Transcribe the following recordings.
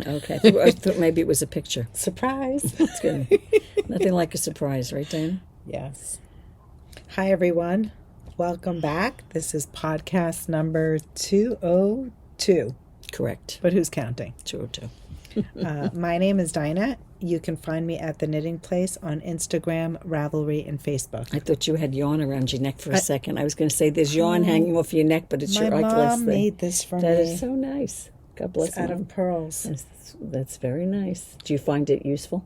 done. Okay. I thought maybe it was a picture. Surprise. That's good. Nothing like a surprise, right, Dina? Yes. Hi, everyone. Welcome back. This is podcast number 202. Correct. But who's counting? 202. My name is Dina. You can find me at The Knitting Place on Instagram, Ravelry, and Facebook. I thought you had yarn around your neck for a second. I was going to say there's yarn hanging off your neck, but it's your My Oculus mom thing. made this for me. That is so nice. God bless It's out Mom. of pearls. That's very nice. Do you find it useful?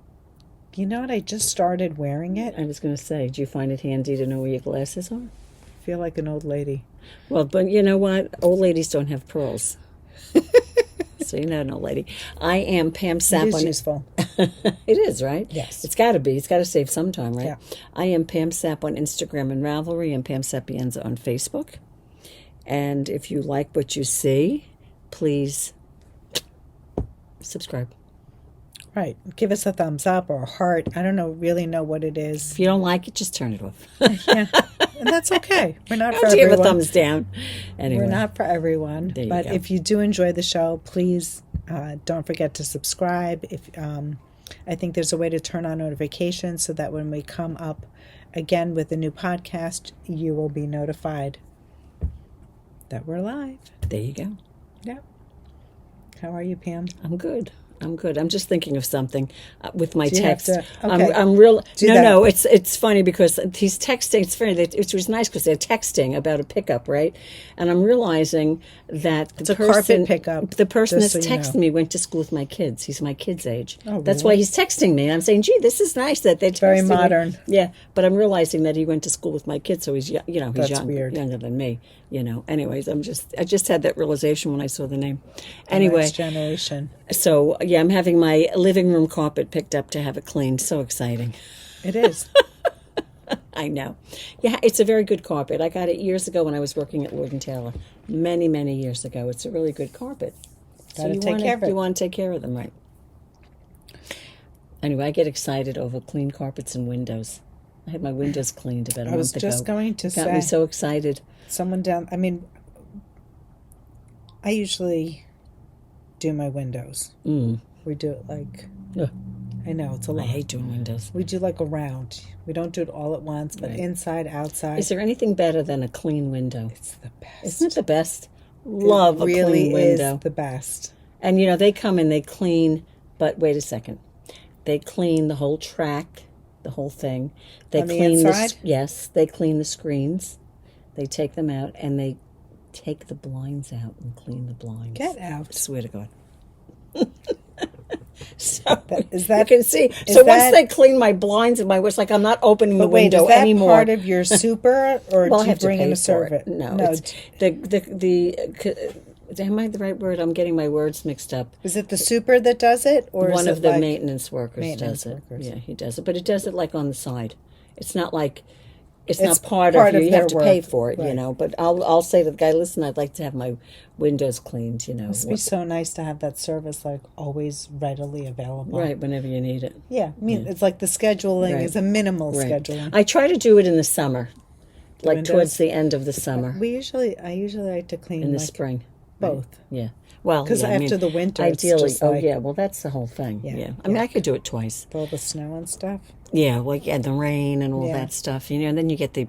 You know what? I just started wearing it. I was going to say, do you find it handy to know where your glasses are? I feel like an old lady. Well, but you know what? Old ladies don't have pearls. So you're not an old lady. I am Pam Sapp. It is useful. It is, right? Yes. It's got to be. It's got to save some time, right? Yeah. I am Pam Sapp on Instagram and Ravelry, and Pam Sapienza on Facebook. And if you like what you see, please subscribe. Right. Give us a thumbs up or a heart. I don't really know what it is. If you don't like it, just turn it off. Yeah. And that's okay. We're not for Don't everyone. give a thumbs down. Anyway. We're not for everyone. There you But go. if you do enjoy the show, please don't forget to subscribe. If I think there's a way to turn on notifications so that when we come up again with a new podcast, you will be notified that we're live. There you go. Yeah. How are you, Pam? I'm good. I'm just thinking of something with my Do you have text. to- okay. I'm real. Do that. No. It's funny because he's texting. It's funny. It was nice because they're texting about a pickup, right? And I'm realizing that It's a carpet pickup, The person just that's so you texting know. me went to school with my kids. He's my kid's age. Oh, That's really? why he's texting me. I'm saying, gee, this is nice that they're texting Very me. modern. Yeah, but I'm realizing that he went to school with my kids, so he's he's That's weird. younger than me. Anyways, I just had that realization when I saw the name. The Anyway, next generation. so, yeah, I'm having my living room carpet picked up to have it cleaned. So exciting. It is. I know. Yeah, it's a very good carpet. I got it years ago when I was working at Lord & Taylor. Many, many years ago. It's a really good carpet. Gotta take care of it. You want to take care of them, right? Anyway, I get excited over clean carpets and windows. I had my windows cleaned about a month ago. I was just going to It got me say. so excited. Someone down, I usually do my windows. We do it like, Ugh. I know, it's a I lot. hate doing windows. We do like a round. We don't do it all at once, but Right. inside, outside. Is there anything better than a clean window? It's the best. Isn't it the best? Love It really a clean window. is the best. And, they come and they clean, but wait a second. They clean the whole track, the whole thing. They On the clean inside? Yes, they clean the screens. They take them out and they take the blinds out and clean the blinds. Get out. I swear to God. So Is that- you can see. is So once that- they clean my blinds and it's like I'm not opening the But wait, window is that anymore. part of your super, or Well, I do you have to bring in pay a for server? it. No, it's am I the right word? I'm getting my words mixed up. Is it the super that does it, or One is of it the like, maintenance workers maintenance does it. workers? Yeah, he does it, but it does it like on the side. It's not like it's It's not part part of of you. You have their to pay work. for it, Right. But I'll say to the guy, listen, I'd like to have my windows cleaned, It must be so nice to have that service like always readily available. right whenever you need it. Yeah, it's like the scheduling Right. is a minimal Right. scheduling. I try to do it in the summer, like windows? towards the end of the summer, I usually like to clean in the like spring. both. Yeah. Well, Because yeah, I after mean, the winter, it's ideally, just like well, that's the whole thing. Yeah, Yeah. I mean, I could do it twice. all the snow and stuff. Yeah, like and the rain and all Yeah. that stuff, and then you get the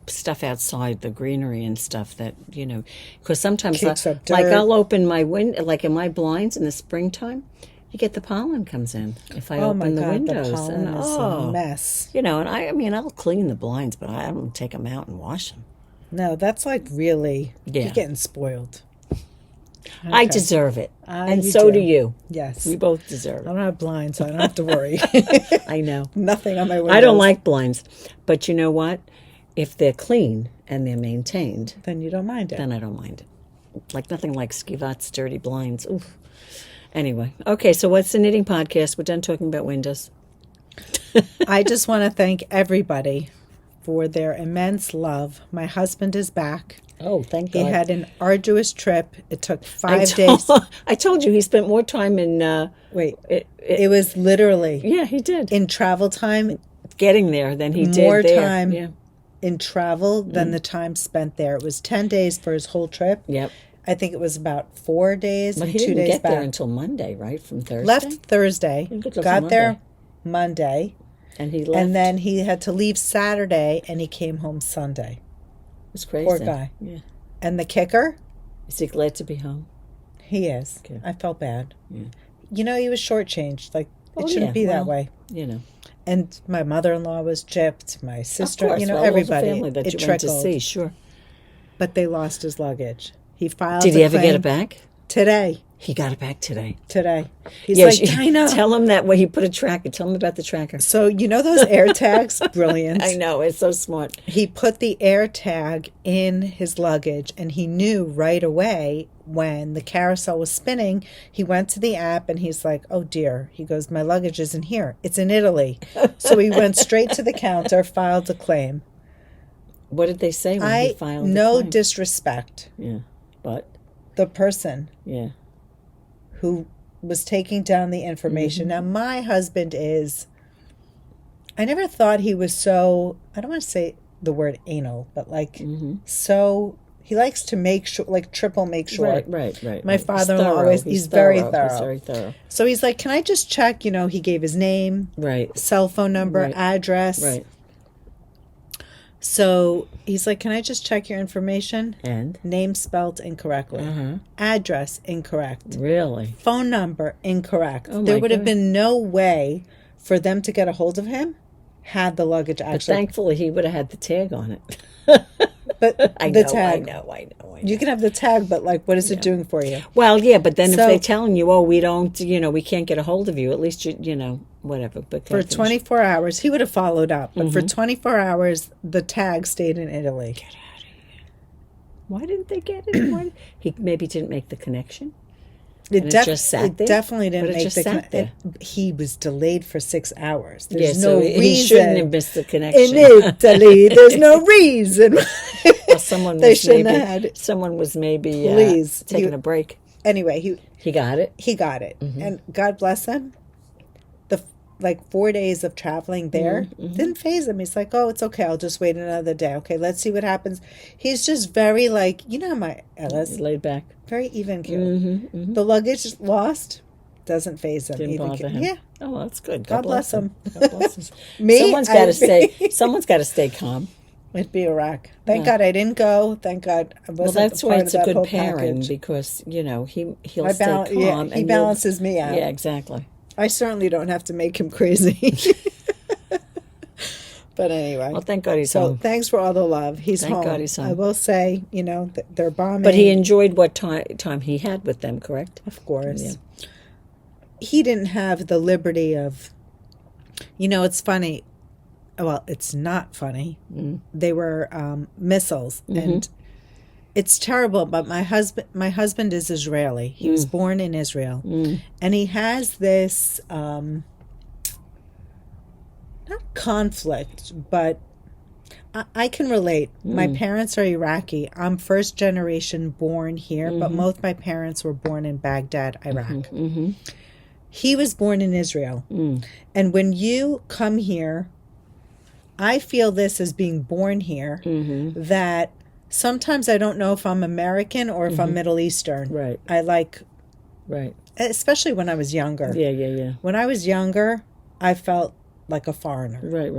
stuff outside, the greenery and stuff that because sometimes Kicks up like dirt. I'll open my window, like in my blinds in the springtime, you get the pollen comes in if I Oh open my the God, windows, the pollen and is a mess. and I'll clean the blinds, but I don't take them out and wash them. No, that's like really Yeah. you're getting spoiled. I Okay. deserve it, and you so do. do you. Yes, We both deserve I it. don't have blinds, so I don't have to worry. I know. Nothing on my windows. I don't like blinds, but you know what? If they're clean and they're maintained, Then you don't mind it. then I don't mind it. Like nothing like Skivat's dirty blinds. Oof. Anyway, okay, so what's the knitting podcast? We're done talking about windows. I just want to thank everybody for their immense love. My husband is back. Oh, thank He God. had an arduous trip. It took 5 days. I told you he spent more time in. Wait, it was literally Yeah, he did. in travel time, Getting there than he did more there. time Yeah. in travel than the time spent there. It was 10 days for his whole trip. Yep. I think it was about 4 days But and he 2 didn't days get back. there until Monday, right? From Thursday? Left Thursday, Didn't get till got there Monday, and he left. and then he had to leave Saturday, and he came home Sunday. It was crazy. Poor guy. Yeah. And the kicker? Is he glad to be home? He is. Okay. I felt bad. Yeah. You know, he was shortchanged. Like, Oh, it shouldn't yeah. be that Well, way. You know. And my mother-in-law was gypped, my sister, Of course. you know, well, all the everybody. family that it you went to trickled. see, sure. But they lost his luggage. He filed Did a he ever get claim it back? today. He got it back today. He's Yeah, like, Dina. tell him that when he put a tracker. Tell him about the tracker. So, you know those air tags? Brilliant. I know, it's so smart. He put the air tag in his luggage, and he knew right away when the carousel was spinning. He went to the app, and he's like, oh, dear. He goes, my luggage isn't here. It's in Italy. So he went straight to the counter, filed a claim. What did they say when he filed the no claim? disrespect. Yeah, but, The person yeah. who was taking down the information. Mm-hmm. Now, my husband is, I never thought he was so, I don't want to say the word anal, but like so, he likes to make sure, like triple make sure. Right. My He's father-in-law thorough. always, he's very thorough. He's very thorough. So he's like, can I just check, you know, he gave his name, Right, cell phone number, Right. address. right. So he's like, can I just check your information? And? Name spelled incorrectly. Uh-huh. Address incorrect. Really? Phone number incorrect. Oh, there my would have God. been no way for them to get a hold of him had the luggage But actually. thankfully, he would have had the tag on it. But I the know, tag. I know. You can have the tag, but like, what is it doing for you? Well, yeah, but then if So- they're telling you, oh, we don't, you know, we can't get a hold of you, at least, you know, whatever. But For 24 hours, he would have followed up. But Mm-hmm. for 24 hours, the tag stayed in Italy. Why didn't they get it? He maybe didn't make the connection. It, And it just sat there? definitely But didn't it make just the sat there. He was delayed for 6 hours. There's Yeah, no so reason. he shouldn't have missed the connection. In Italy, there's no reason. Well, someone They was shouldn't maybe, have had. someone was maybe Please. taking a break. Anyway, He got it. he got it, Mm-hmm. and God bless him. The 4 days of traveling there Mm-hmm. didn't faze him. He's like, "Oh, it's okay. I'll just wait another day. Okay, let's see what happens." He's just very like, you know, my Ellis, Laid back. very even keel. The luggage lost doesn't faze him. Didn't even bother keel. him. Yeah, Oh, well, that's good. God bless him. God bless him. Me, Someone's got to stay. Someone's got to stay calm. it'd be a wreck. Thank God I didn't go. Thank God I wasn't. Well, that's why part it's of a that good whole pairing package. because you know he'll I stay balance. calm. Yeah, and he you'll- balances me out. Yeah, exactly. I certainly don't have to make him crazy. But anyway. Well, thank God he's So home. thanks for all the love. He's Thank home. God he's home. I will say, you know, they're bombing. But he enjoyed what time he had with them. Correct. Of course. Yeah. He didn't have the liberty of, you know, it's funny. Well, it's not funny. They were missiles, and it's terrible. But my husband is Israeli. He was born in Israel, and he has this not conflict, but I can relate. My parents are Iraqi. I'm first generation born here, but both my parents were born in Baghdad, Iraq. He was born in Israel. And when you come here, I feel this as being born here, that sometimes I don't know if I'm American or if I'm Middle Eastern. Right. I like, Right. especially when I was younger. Yeah. When I was younger, I felt like a foreigner. Right.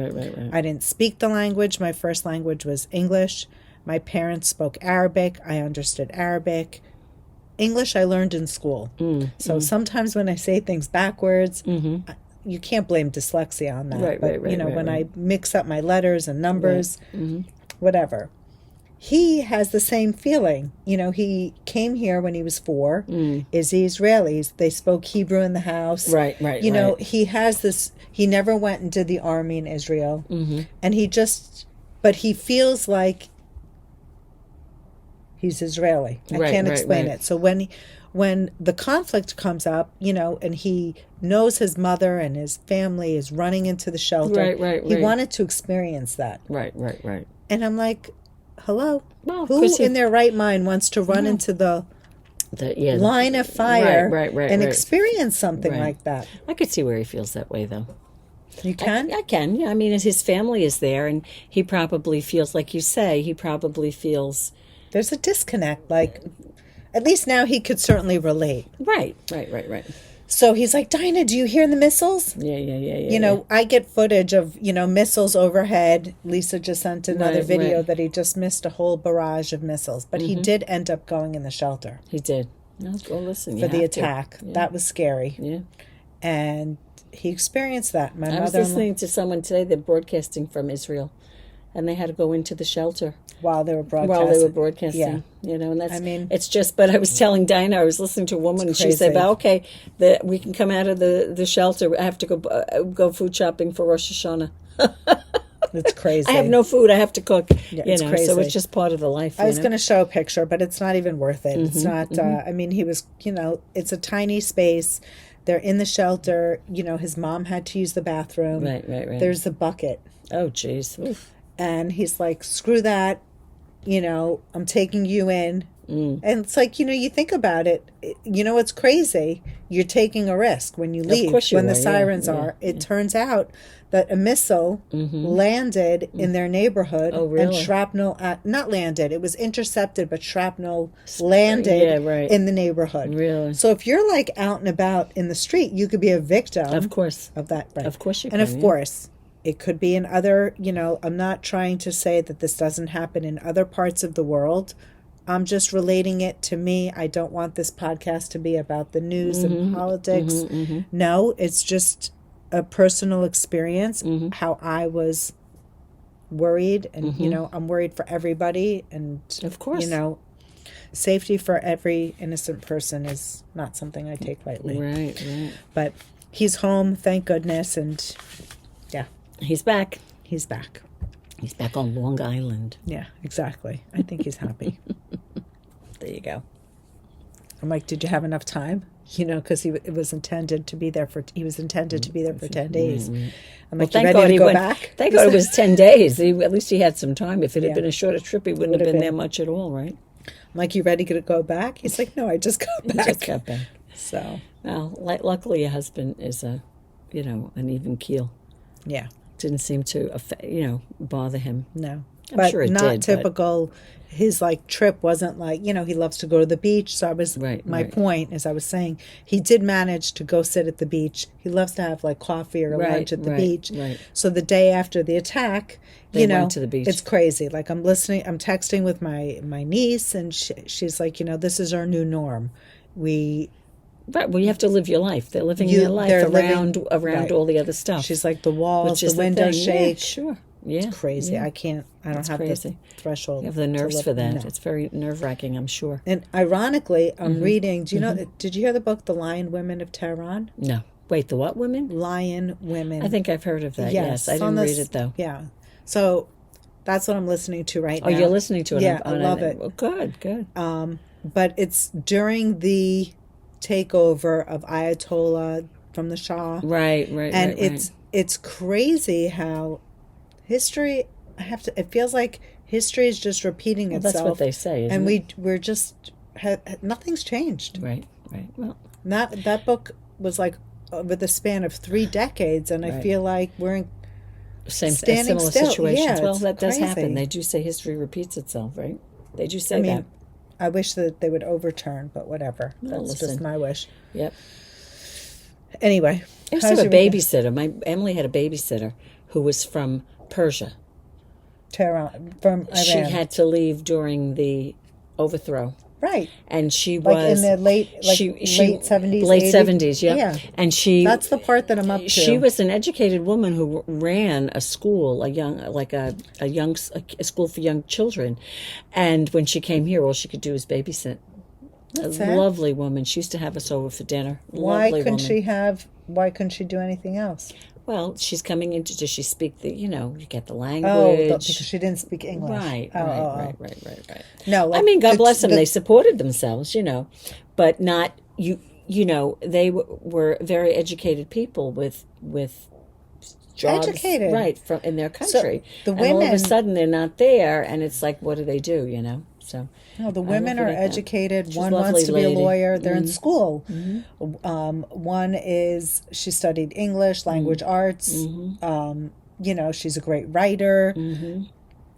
I didn't speak the language. My first language was English. My parents spoke Arabic. I understood Arabic. English I learned in school. So sometimes when I say things backwards, you can't blame dyslexia on that. Right, but, right, you know, right, when right. I mix up my letters and numbers, whatever. He has the same feeling. You know, he came here when he was 4. Is he Israelis? They spoke Hebrew in the house. Right. You know, he has this, he never went and did the army in Israel. And he just, but he feels like he's Israeli. I Right, can't right, explain right. it. So when the conflict comes up, you know, and he knows his mother and his family is running into the shelter, Right. he wanted to experience that. Right. And I'm like, hello? Well, Who 'cause in their right mind wants to run into the line of fire Right. and experience something Right. like that? I could see where he feels that way, though. You can? I can. Yeah. I mean, his family is there, and he probably feels, like you say, he probably feels. There's a disconnect. Like, At least now he could certainly relate. Right. So he's like, Dina, do you hear the missiles? Yeah. You know, I get footage of, missiles overhead. Lisa just sent another video that he just missed a whole barrage of missiles. But he did end up going in the shelter. He did. No, well, listen, for the attack. Yeah. That was scary. Yeah. And he experienced that. I was listening to someone today, they're broadcasting from Israel. And they had to go into the shelter. While they were broadcasting. Yeah. And that's, it's just, but I was telling Dina, I was listening to a woman, and she said, well, okay, we can come out of the shelter. I have to go food shopping for Rosh Hashanah. It's crazy. I have no food. I have to cook. Yeah, it's crazy. So it's just part of the life. I was going to show a picture, but it's not even worth it. It's not, he was, it's a tiny space. They're in the shelter. His mom had to use the bathroom. Right. There's the bucket. Oh, jeez. And he's like, screw that. I'm taking you in. And it's like, you think about it, it's crazy. You're taking a risk when you leave, when the sirens are. It turns out that a missile landed in their neighborhood. Oh, really? And shrapnel, not landed, it was intercepted, but shrapnel landed in the neighborhood. Really? So if you're like out and about in the street, you could be a victim of that. Right. Of course you can. And of course, it could be in other, I'm not trying to say that this doesn't happen in other parts of the world. I'm just relating it to me. I don't want this podcast to be about the news and politics. No, it's just a personal experience, how I was worried. And, I'm worried for everybody. And, of course, safety for every innocent person is not something I take lightly. Right. But he's home, thank goodness. And, yeah. He's back. He's back. He's back on Long Island. Yeah, exactly. I think he's happy. There you go. I'm like, did you have enough time? Because it was intended to be there for 10 days. I'm like, you ready to go back? Thank God it was 10 days. At least he had some time. If it had been a shorter trip, he wouldn't have been there much at all, right? I'm like, you ready to go back? He's like, no, I just got back. Just got back. So, well, luckily your husband is an even keel. Yeah. Didn't seem to bother him. No, I'm sure it not did, typical. But his trip wasn't like he loves to go to the beach. So I was my point, as I was saying, he did manage to go sit at the beach. He loves to have coffee or lunch at the beach. Right. So the day after the attack, they went to the beach. It's crazy. I'm texting with my niece, and she's like, this is our new norm. Right, well, you have to live your life. They're living their life around all the other stuff. She's like, the walls, the windows shake. Yeah, sure. Yeah. It's crazy. Yeah. I don't have the threshold. You have the nerves for that. No. It's very nerve-wracking, I'm sure. And ironically, I'm reading, did you hear the book, The Lion Women of Tehran? No. Wait, the what women? Lion Women. I think I've heard of that, yes. I didn't read it, though. Yeah. So that's what I'm listening to now. Oh, you're listening to it? Yeah, I love it. Well, good. But it's during the takeover of Ayatollah from the Shah. Right. And it's crazy how history, it feels like history is just repeating itself. That's what they say, isn't it? And we're just, nothing's changed. Right. Well, that book was over the span of 3 decades, and I feel like we're in similar situations. Yeah, well, that does crazy. happen. They do say history repeats itself, right? They do say that. I wish that they would overturn, but whatever. That's just my wish. Yep. Anyway. I used to have a babysitter. Emily had a babysitter who was from Persia. Tehran, from Iran. She had to leave during the overthrow. Right. And she was in the late 70s. Late 80s? 70s, yeah. And that's the part that I'm up to. She was an educated woman who ran a school, a school for young children. And when she came here, all she could do was babysit. Lovely woman. She used to have us over for dinner. Why couldn't she do anything else? Well, she's coming into, does she speak you get the language. Oh, because she didn't speak English. Right. No, God bless them. They supported themselves, but not, they were very educated people with jobs. Educated. Right, in their country. So the women, all of a sudden they're not there, and it's like, what do they do, so. No, the women are educated. One wants to be a lawyer. They're in school. One she studied English, language arts. She's a great writer.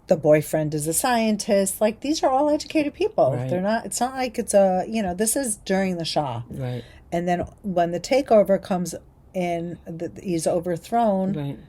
the boyfriend is a scientist. Like, these are all educated people. Right. They're not, it's not like it's a, this is during the Shah. Right. And then when the takeover comes in, he's overthrown. Right.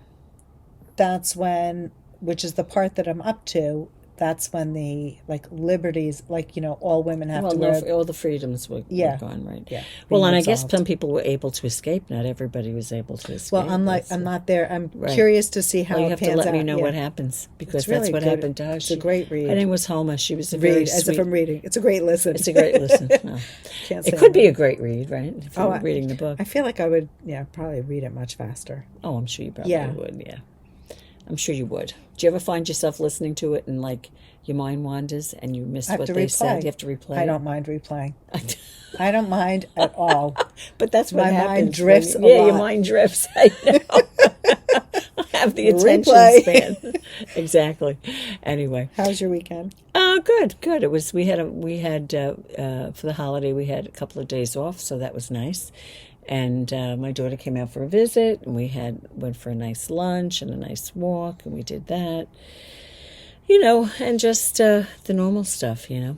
That's when, which is the part that I'm up to, that's when the, like, liberties, like, all women have to wear. All the freedoms were gone, right? Yeah. Well, and I guess some people were able to escape. Not everybody was able to escape. Well, I'm not there. I'm curious to see how you it have pans to let out. me know what happens, because really that's what good. happened to her. It's a great read. Her name was Homa. She was a read very as sweet. if I'm reading. It's a great listen. It's a great listen. No. Can't say It could be that. a great read, right? If you were reading the book. I feel like I would, probably read it much faster. Oh, I'm sure you probably would. Yeah, I'm sure you would. Do you ever find yourself listening to it and like your mind wanders and you miss what they said? You have to replay. I don't mind replaying. I don't mind at all. But that's what my happens. mind drifts. Your mind drifts. I know. I have the attention span. Exactly. Anyway, how's your weekend? Good. It was. We had for the holiday. We had a couple of days off, so that was nice. And my daughter came out for a visit, and we went for a nice lunch and a nice walk, and we did that. And just the normal stuff. The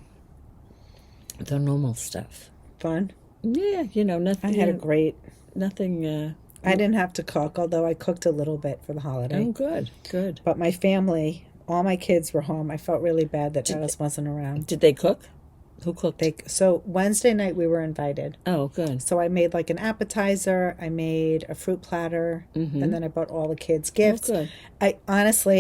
normal stuff. Fun. Yeah, nothing. I had a great. Nothing. I didn't have to cook, although I cooked a little bit for the holiday. Oh, good. But my family, all my kids were home. I felt really bad that Alice wasn't around. Did they cook? Who cooked? So Wednesday night we were invited. Oh, good. So I made like an appetizer. I made a fruit platter, and then I bought all the kids gifts. Oh, good.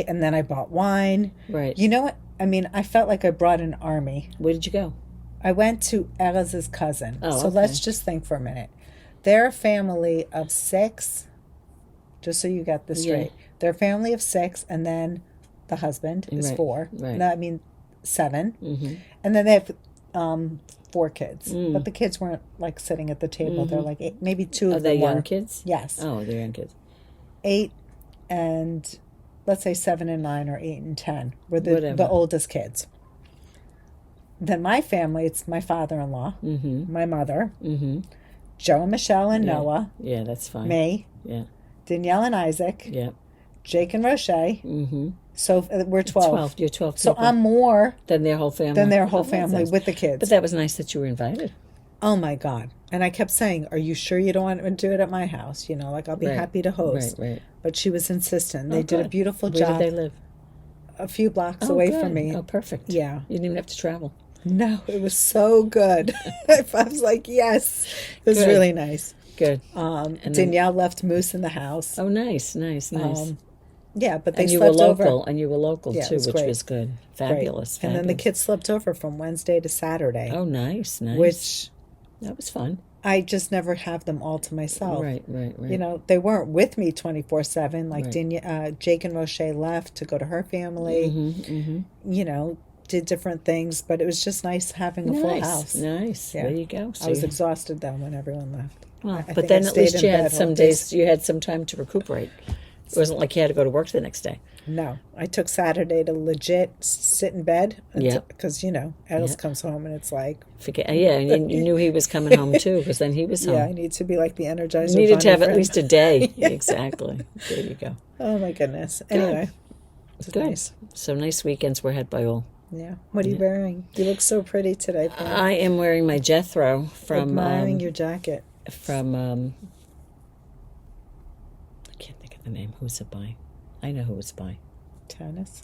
And then I bought wine. Right. You know what? I mean, I felt like I brought an army. Where did you go? I went to Alice's cousin. Oh, so okay. let's just think for a minute. They're a family of 6, just so you got this straight. Yeah. They're a family of 6, and then the husband is 4. Right. No, I mean 7. Mm-hmm. And then they have 4 kids. But the kids weren't like sitting at the table. They're like 8, maybe 2 of them they were. young kids? Yes. Oh, they're young kids. 8 and let's say 7 and 9 or 8 and 10 were the oldest kids. Then my family, it's my father-in-law, my mother, Joe and Michelle and Noah. Yeah, that's fine. Me. Yeah. Danielle and Isaac. Yeah. Jake and Roche. So we're 12. You're 12 So people. I'm more than their whole family. That's nice. With the kids. But that was nice that you were invited. Oh my God. And I kept saying, are you sure you don't want to do it at my house? Like I'll be happy to host. Right. But she was insistent. They did a beautiful Where job. Where did they live? A few blocks away from me. Oh, perfect. Yeah. You didn't even have to travel. No, it was so good. I was like, yes. It was really nice. Good. Danielle left Moose in the house. Oh, nice. Yeah, but they and you slept were local, over. and you were local too, which was good. Fabulous. And then the kids slept over from Wednesday to Saturday. Oh, nice. Which that was fun. I just never have them all to myself. Right. They weren't with me 24/7. Like Jake and Roche left to go to her family. Did different things, but it was just nice having a full house. Nice. Yeah. There you go. So I was exhausted though when everyone left. Well, but then at least you had some days. You had some time to recuperate. It wasn't like you had to go to work the next day. No, I took Saturday to legit sit in bed. Because Alice comes home and it's like and you knew he was coming home too, because then he was home. Yeah, I need to be like the Energizer. You needed to have at least a day. Exactly. There you go. Oh my goodness. Anyway, good. Nice. So nice weekends were had by all. Yeah. What are you wearing? You look so pretty today, Pam. I am wearing my Jethro from. Admiring your jacket. From I can't think of the name. Who's it by? I know who it's by. Tanis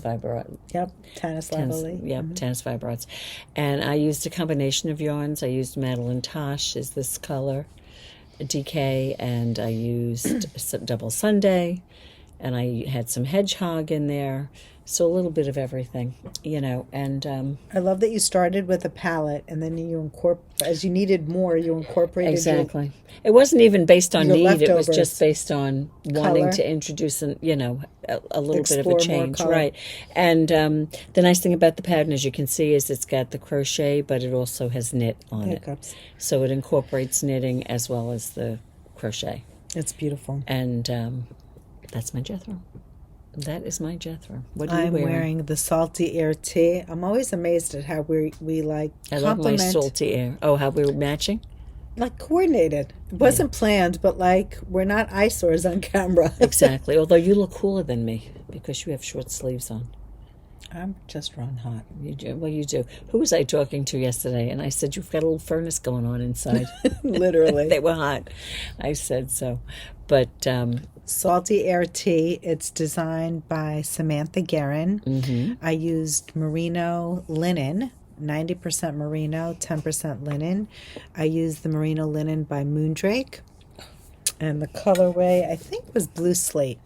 fiber art. Yep, Tanis Lavallee. Yep, Tanis fiber arts. And I used a combination of yarns. I used Madeline Tosh is this color, DK, and I used double Sunday, and I had some hedgehog in there. So a little bit of everything, and... I love that you started with a palette, and then as you needed more, you incorporated... Exactly. It wasn't even based on need, leftovers. It was just based on wanting to introduce, a little bit of a change. Right. And the nice thing about the pattern, as you can see, is it's got the crochet, but it also has knit on it. So it incorporates knitting as well as the crochet. It's beautiful. And that's my Jethro. That is my Jethro. What are you I'm wearing the Salty Air tee. I'm always amazed at how we like I love my Salty Air. Oh, how we're matching? like coordinated. It wasn't planned, but like we're not eyesores on camera. Exactly. Although you look cooler than me because you have short sleeves on. I'm just run hot. You do. Well, you do. Who was I talking to yesterday? And I said, you've got a little furnace going on inside. Literally. They were hot. I said so. But Salty Air Tea. It's designed by Samantha Guerrin. I used merino linen, 90% merino, 10% linen. I used the merino linen by Moondrake. And the colorway, I think, was blue slate.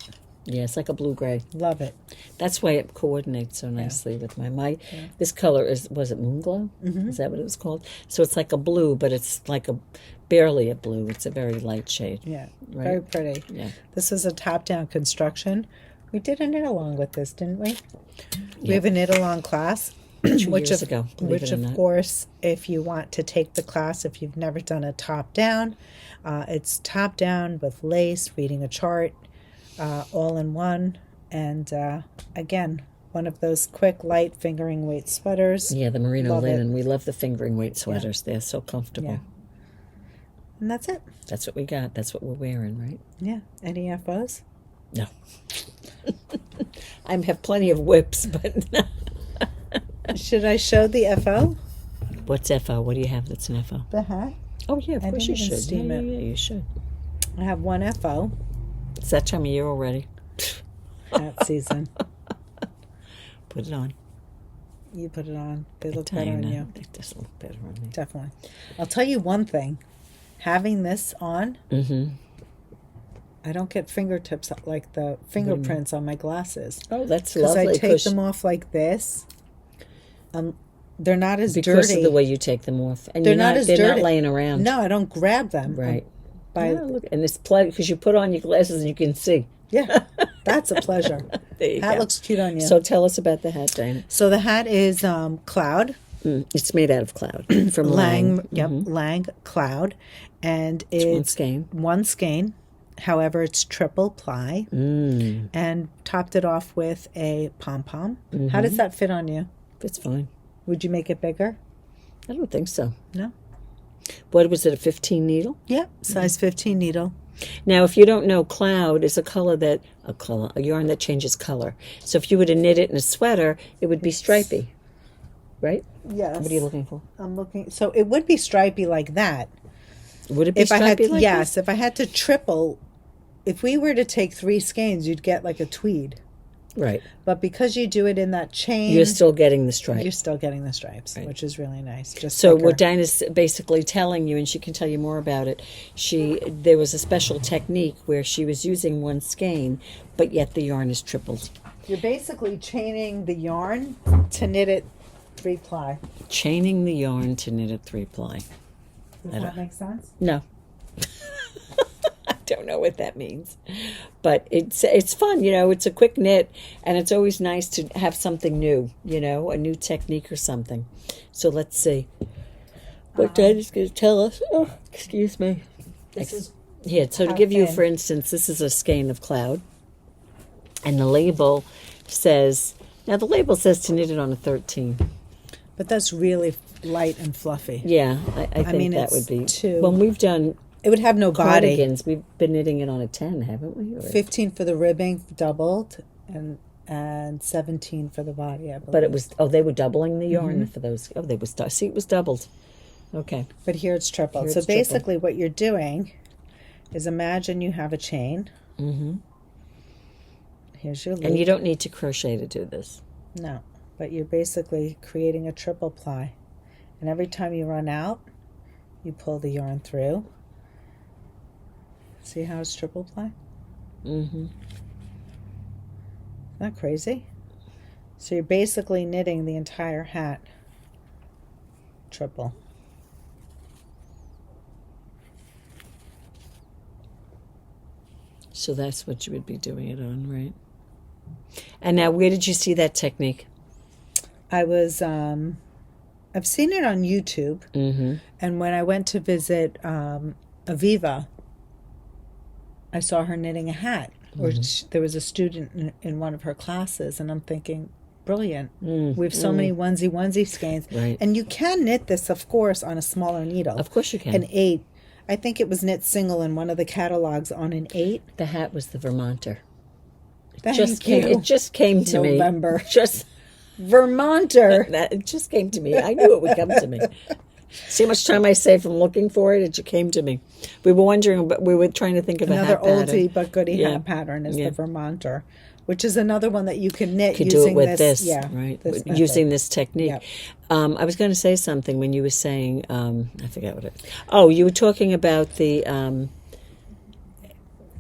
yeah, it's like a blue-gray. Love it. That's why it coordinates so nicely with my this color was it Moonglow? Is that what it was called? So it's like a blue, but it's like barely a blue. It's a very light shade. Yeah, right? very pretty. Yeah. This is a top-down construction. We did a knit-along with this, didn't we? We have a knit-along class. 2 years ago, which of course, if you want to take the class, if you've never done a top-down, it's top-down with lace, reading a chart, all in one. And again, one of those quick, light fingering weight sweaters. Yeah, the merino Love linen. it. We love the fingering weight sweaters. They're so comfortable. Yeah. And that's it. That's what we got. That's what we're wearing, right? Yeah. Any FOs? No. I have plenty of whips, but no. Should I show the FO? What's FO? What do you have that's an FO? The hat. Oh, yeah, of I course you didn't even should. steam Yeah, it. yeah, you should. I have one FO. It's that time of year already. Hat season. Put it on. You put it on. They look Tell better on now, you. They just look better on me. Definitely. I'll tell you one thing. Having this on, I don't get fingertips like the fingerprints on my glasses. Oh, that's Because lovely. I take them off like this. They're not as because dirty. of the way you take them off. And They're not as they're dirty. not laying around. No, I don't grab them. Right. By, Yeah, look, and it's pleasure because you put on your glasses and you can see. yeah, that's a pleasure. There you Hat go. looks cute on you. So tell us about the hat, Dina. So the hat is cloud. It's made out of cloud from Lang. Lang. Yep, Lang cloud. And It's one it's skein. one skein. However, it's triple ply. And topped it off with a pom-pom. How does that fit on you? It's fine. Would you make it bigger? I don't think so. No? What was it, a 15 needle? Yep, size 15 needle. Now, if you don't know, cloud is a yarn that changes color. So if you were to knit it in a sweater, it would be stripy, right? Yes. What are you looking for? I'm looking. So it would be stripy like that. Would it be If I had stripy like yes, this? if I had to triple, if we were to take 3 skeins, you'd get like a tweed. Right. But because you do it in that chain, You're still getting the stripe. you're still getting the stripes, Right. which is really nice. Just So thicker. what Dina's basically telling you, and she can tell you more about it, there was a special technique where she was using one skein, but yet the yarn is tripled. You're basically chaining the yarn to knit it 3 ply. Chaining the yarn to knit it 3-ply. Does that make sense? No. I don't know what that means. But it's fun, it's a quick knit, and it's always nice to have something new, a new technique or something. So let's see. What Dina's going to tell us. Oh, excuse me. This is Yeah, so to how give you, thin? for instance, this is a skein of cloud, and the label says to knit it on a 13. But that's really light and fluffy. Yeah, I think mean, that it's would be. too- When we've done It would have no body. cardigans, we've been knitting it on a 10, haven't we? Or- 15 for the ribbing, doubled, and 17 for the body, I believe. But it was, they were doubling the yarn for those. Oh, see, it was doubled. Okay. But here it's tripled. Here So it's tripled. basically what you're doing is imagine you have a chain. Here's your loop. And you don't need to crochet to do this. No, but you're basically creating a triple ply. And every time you run out, you pull the yarn through. See how it's triple ply? Mm-hmm. Isn't that crazy? So you're basically knitting the entire hat triple. So that's what you would be doing it on, right? And now, where did you see that technique? I was, I've seen it on YouTube. And when I went to visit Aviva, I saw her knitting a hat. Or there was a student in one of her classes, and I'm thinking, brilliant. We have so many onesie skeins. Right. And you can knit this, of course, on a smaller needle. Of course you can. An 8. I think it was knit single in one of the catalogs on an 8. The hat was the Vermonter. Thank It just came to November. me. Just Vermonter. it just came to me. I knew it would come to me. See how much time I saved from looking for it? It just came to me. We were wondering, but we were trying to think of Another a hat pattern. oldie but goodie hat pattern is the Vermonter, which is another one that you can knit using do it with this, right? This using this technique. Yep. I was going to say something when you were saying, I forget what it. Oh, you were talking about the.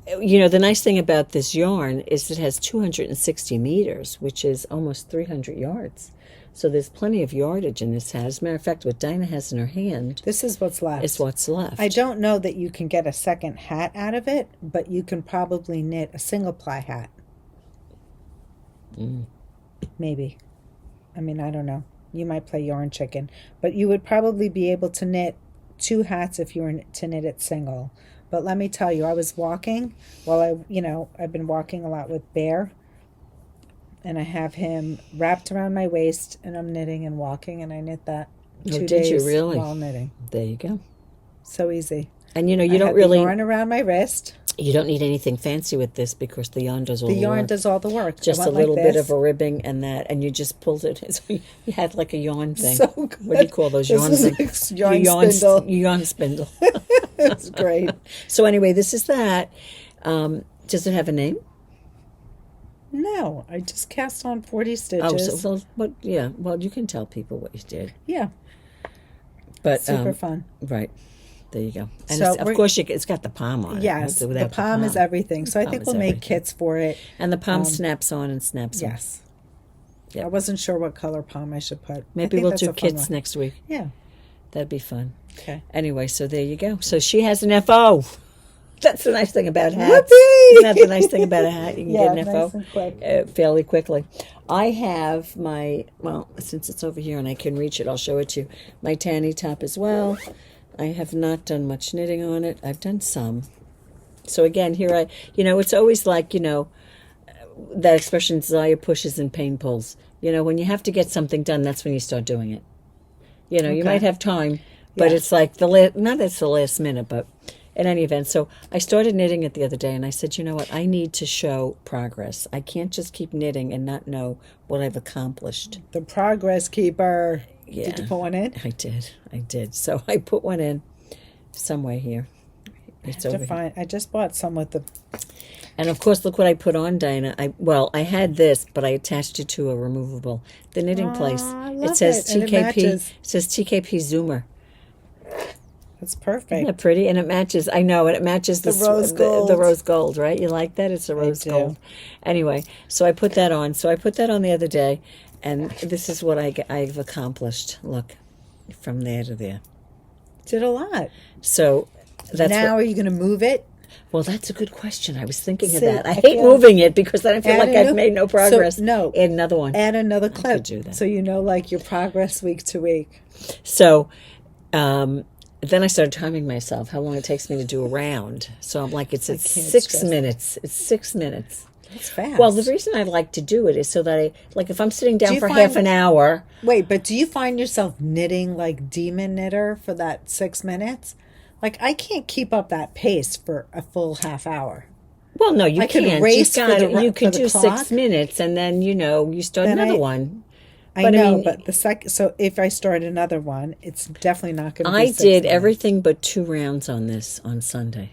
The nice thing about this yarn is it has 260 meters, which is almost 300 yards. So there's plenty of yardage in this hat. As a matter of fact, what Dinah has in her hand, this is what's left. Is what's left. I don't know that you can get a second hat out of it, but you can probably knit a single ply hat. Maybe. I mean, I don't know. You might play yarn chicken, but you would probably be able to knit 2 hats if you were to knit it single. But let me tell you, I was walking while I've been walking a lot with Bear, and I have him wrapped around my waist, and I'm knitting and walking, and I knit that 2 days you really? while knitting. There you go. So easy. And you I don't had really the yarn around my wrist. You don't need anything fancy with this because the yarn does all the work. The yarn does all the work. Just a little bit of a ribbing and that, and you just pulled it. So you had like a yarn thing. So good. What do you call those yarn things? Like spindle. Yarn spindle. It's great. So anyway, this is that. Does it have a name? No, I just cast on 40 stitches. Oh, well, you can tell people what you did. Yeah. But super fun. Right. There you go. And So of course, it's got the palm on it. Yes, the palm is everything. So I think we'll make kits for it. And the palm snaps on and snaps on. Yes. Yep. I wasn't sure what color palm I should put. Maybe we'll do kits next week. Yeah. That'd be fun. Okay. Anyway, so there you go. So she has an FO. That's the nice thing about hats. Whoopee! Isn't that the nice thing about a hat? You can get an FO nice and quick. Fairly quickly. I have since it's over here and I can reach it, I'll show it to you. My Tanne top as well. I have not done much knitting on it. I've done some. So again, here it's always like, that expression, desire pushes and pain pulls. When you have to get something done, that's when you start doing it. You might have time, but it's like not it's the last minute, but in any event. So I started knitting it the other day, and I said, you know what? I need to show progress. I can't just keep knitting and not know what I've accomplished. The progress keeper. Yeah. Did you put one in? I did. So I put one in somewhere here. It's over here. I just bought some with the... And of course, look what I put on, Dinah. I had this, but I attached it to a removable. The knitting place. It says TKP. It says TKP Zoomer. That's perfect. Isn't that pretty? And it matches. I know, and it matches the rose gold. The rose gold, right? You like that? It's a rose gold. Anyway, so I put that on. So I put that on the other day, and this is what I've accomplished. Look, from there to there. Did a lot. So that's now. Are you going to move it? Well, that's a good question. I was thinking of that. I hate moving it because then I feel like I've made no progress. So, add another one. Add another clip. I could do that. So like your progress week to week. So then I started timing myself how long it takes me to do a round. So I'm like, it's 6 minutes. It's 6 minutes. That's fast. Well, the reason I like to do it is so that if I'm sitting down for half an hour. Wait, but do you find yourself knitting like demon knitter for that 6 minutes? Like, I can't keep up that pace for a full half hour. Well, no, you can't. You can do clock. 6 minutes and then, you start another one. I know, but the second... So if I start another one, it's definitely not going to be I 6 did minutes. everything but 2 rounds on this on Sunday.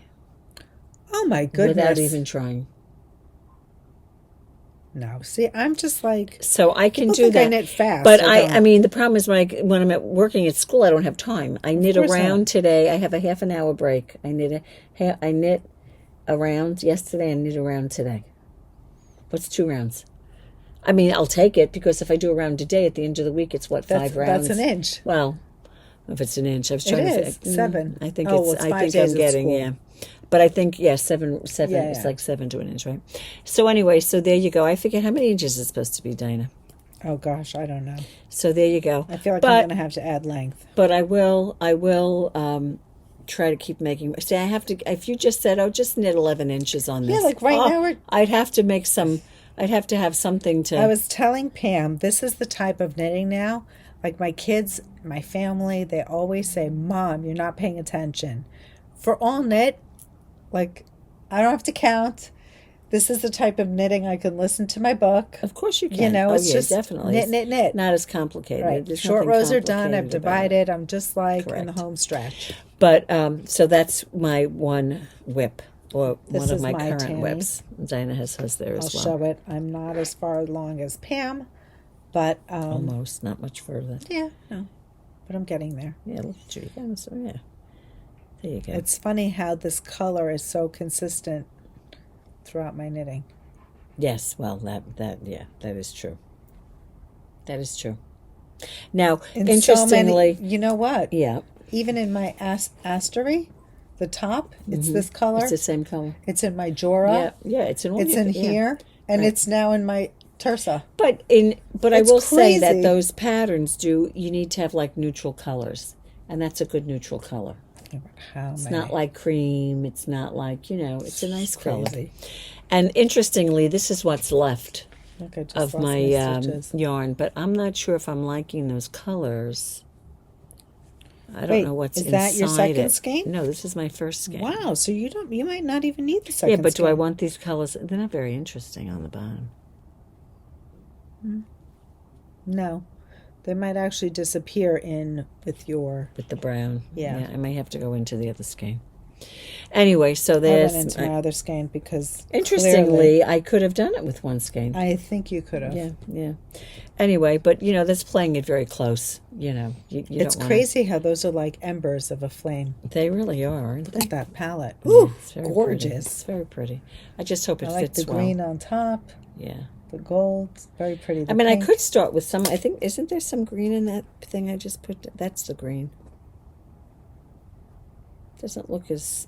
Oh, my goodness. Without even trying. No, see, I'm just like... So I can do that. I knit fast. But I mean, the problem is when I'm working at school, I don't have time. I knit a round today. I have a half an hour break. I knit a round yesterday and knit a round today. What's 2 rounds? I mean, I'll take it because if I do a round a day at the end of the week, it's 5 rounds. That's an inch. Well, if it's an inch, I was trying to... It is 7. I think it's 5 days I'm getting, at school. But I think, 7, it's like 7 to an inch, right? So anyway, so there you go. I forget how many inches it's supposed to be, Dina. Oh, gosh, I don't know. So there you go. I feel like I'm going to have to add length. But I will try to keep making... See, I have to... If you just said, just knit 11 inches on this. Yeah, like now I'd have to make some... I'd have to have something to... I was telling Pam, this is the type of knitting now. Like my kids, my family, they always say, Mom, you're not paying attention. for all knit, like, I don't have to count. This is the type of knitting I can listen to my book. Of course you can. You know, it's yeah, just definitely. knit. Not as complicated. Right. There's Short nothing rows are done. I've complicated about it. divided. I'm just like in the Correct. home stretch. But so that's my one whip, or This one of is my my current Tanne. whips. Dina has hers there I'll as well. show it. I'm not as far along as Pam, but Almost, not much further. yeah, no, but I'm getting there. Yeah, look at you. Yeah, so yeah. There you go. It's funny how this color is so consistent throughout my knitting. Yes, well, that is true. That is true. Now, And interestingly, so many, you know what? yeah, Even in my astery, the top, it's this color. it's the same color. It's in my Jora. Yeah, it's in all It's your- in yeah. here, and Right. it's now in my Tursa. But I It's will say that crazy. those patterns you need to have like neutral colors, and that's a good neutral color. How It's many? not like cream. It's not like it's a nice color. Crazy. And interestingly, this is what's left Look, I just of lost my stitches. yarn, but I'm not sure if I'm liking those colors. I don't Wait, know what's is inside that your second it. skein? No, this is my first skein. Wow, so you might not even need the second. Yeah, but do I skein. want these colors? They're not very interesting on the bottom. No, they might actually disappear in with your. With the brown. Yeah. I may have to go into the other skein. Anyway, so I there's... went into my other skein because Interestingly, clearly, I could have done it with one skein. I think you could have. Yeah. Anyway, but, that's playing it very close. You It's don't wanna- crazy how those are like embers of a flame. They really are, aren't Look they? at that palette. Yeah, Ooh, it's very pretty. gorgeous. It's very pretty. I just hope it I like fits the well. green on top, Yeah. the gold, very pretty. The I mean, pink. I could start with some. I think isn't there some green in that thing I just put? That's the green. Doesn't look as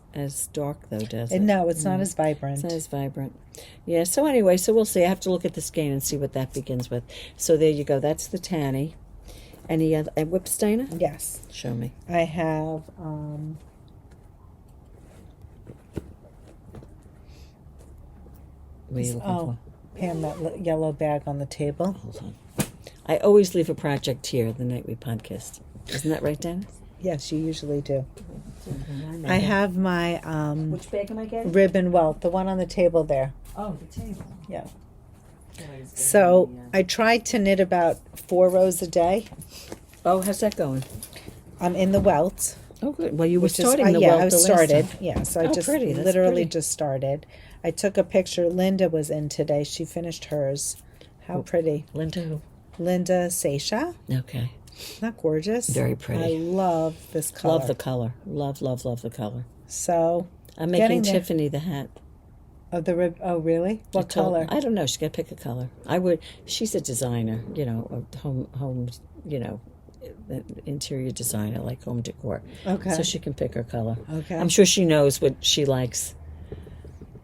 dark though, does it? No, it's not as vibrant. It's not as vibrant. Yeah. So anyway, we'll see. I have to look at the skein and see what that begins with. So there you go. That's the Tanne. Any other whips, Dina? Yes, Show me. I have. What are you looking Oh, Pam, that yellow bag on the table. for? Hold on. I always leave a project here the night we podcast. Isn't that right, Dennis? Yes, you usually do. I have my Which bag am I getting? ribbon welt, the one on the table there. Oh, the table. Yeah. So I tried to knit about 4 rows a day. Oh, how's that going? I'm in the welt. Oh, good. Well, you were Which is, starting the yeah, welt I the last started. time. Yeah, so I Oh, just pretty. That's literally pretty. just started. I took a picture. Linda was in today. She finished hers. How pretty. Linda who? Linda Seisha. Okay. Isn't that gorgeous? Very pretty. I love this color. Love the color. Love the color. So, I'm Getting making there. Tiffany the hat. of the rib. Oh, really? What color? I don't know. She's got to pick a color. I would. She's a designer, a home, interior designer, like home decor. Okay. So she can pick her color. Okay. I'm sure she knows what she likes.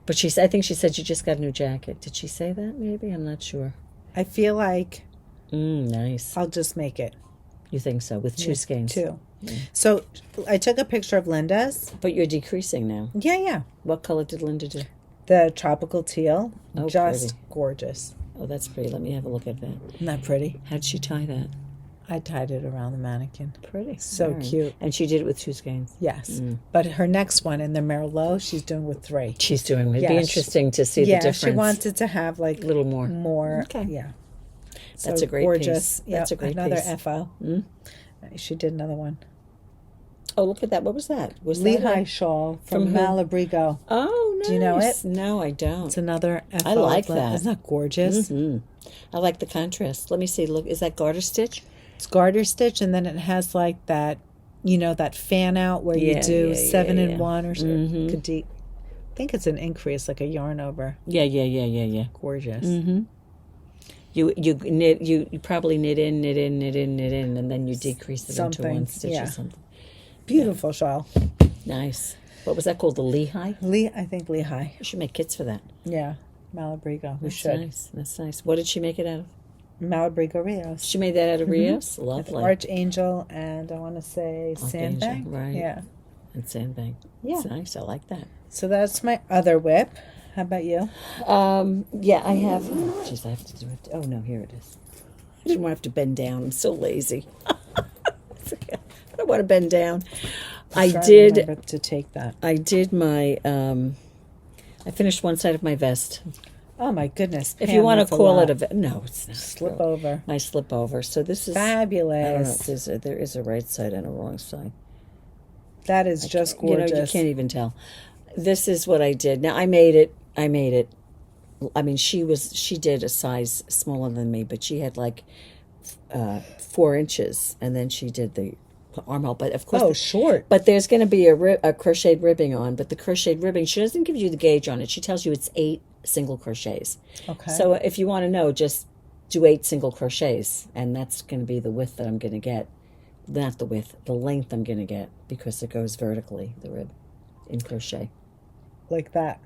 But I think she said she just got a new jacket. Did she say that? Maybe I'm not sure. I feel like Nice. I'll just make it. You think so? With 2 skeins. 2. So I took a picture of Linda's. But you're decreasing now. Yeah. What color did Linda do? The tropical teal. Oh, just pretty. gorgeous. Oh, that's pretty. Let me have a look at that. Isn't that pretty? How'd she tie that? I tied it around the mannequin. Pretty. So All right. cute. And she did it with 2 skeins. Yes. But her next one in the Merlot, she's doing with 3. She's doing it. It'd Yeah, be she- interesting to see the Yeah, difference. she wanted to have like a little more. more. Okay. Yeah. That's So a great gorgeous. piece. That's Yep, a great another piece. FO. She did another one. Oh, look at that. What was that? Was that Lehigh a- shawl From from who? Malabrigo. Oh, nice. Do you know it? No, I don't. It's another FO. I like that. Isn't that gorgeous? I like the contrast. Let me see. Look, is that garter stitch? It's garter stitch, and then it has like that, that fan out where you Yeah, do yeah, 7 yeah, in yeah. 1 or something. I think it's an increase, like a yarn over. Yeah. Gorgeous. You knit. You probably knit in, and then you decrease it into Something, 1 stitch yeah. or something. Beautiful shawl. Nice. What was that called? The Lehigh? I think Lehigh. We should make kits for that. Yeah. Malabrigo. We That's should. nice. That's nice. What did she make it out of? Malabrigo Rios. She made that out of Rios? Lovely. Archangel and I want to say Sandbank. right. Yeah. And sandbank. Yeah. It's nice. I like that. So that's my other whip. How about you? Yeah, I have. Jeez, I have to do it. Oh no, here it is. I didn't want to have to bend down. I'm so lazy. I don't want to bend down. I trying to did. remember to take that. I did my. I finished one side of my vest. Oh my goodness! If Pam, you want to that's call it a no, it's not. slip over. My slip over. So this is Fabulous. I don't know if there is a right side and a wrong side. That is just gorgeous. You can't even tell. This is what I did. Now I made it. I mean, she did a size smaller than me, but she had like 4 inches, and then she did the armhole. But of course, short. But there's going to be a crocheted ribbing on. But the crocheted ribbing, she doesn't give you the gauge on it. She tells you it's 8 single crochets. Okay. So if you want to know, just do 8 single crochets, and that's going to be the width that I'm going to get. Not the width, the length I'm going to get, because it goes vertically, the rib, in crochet. Like that.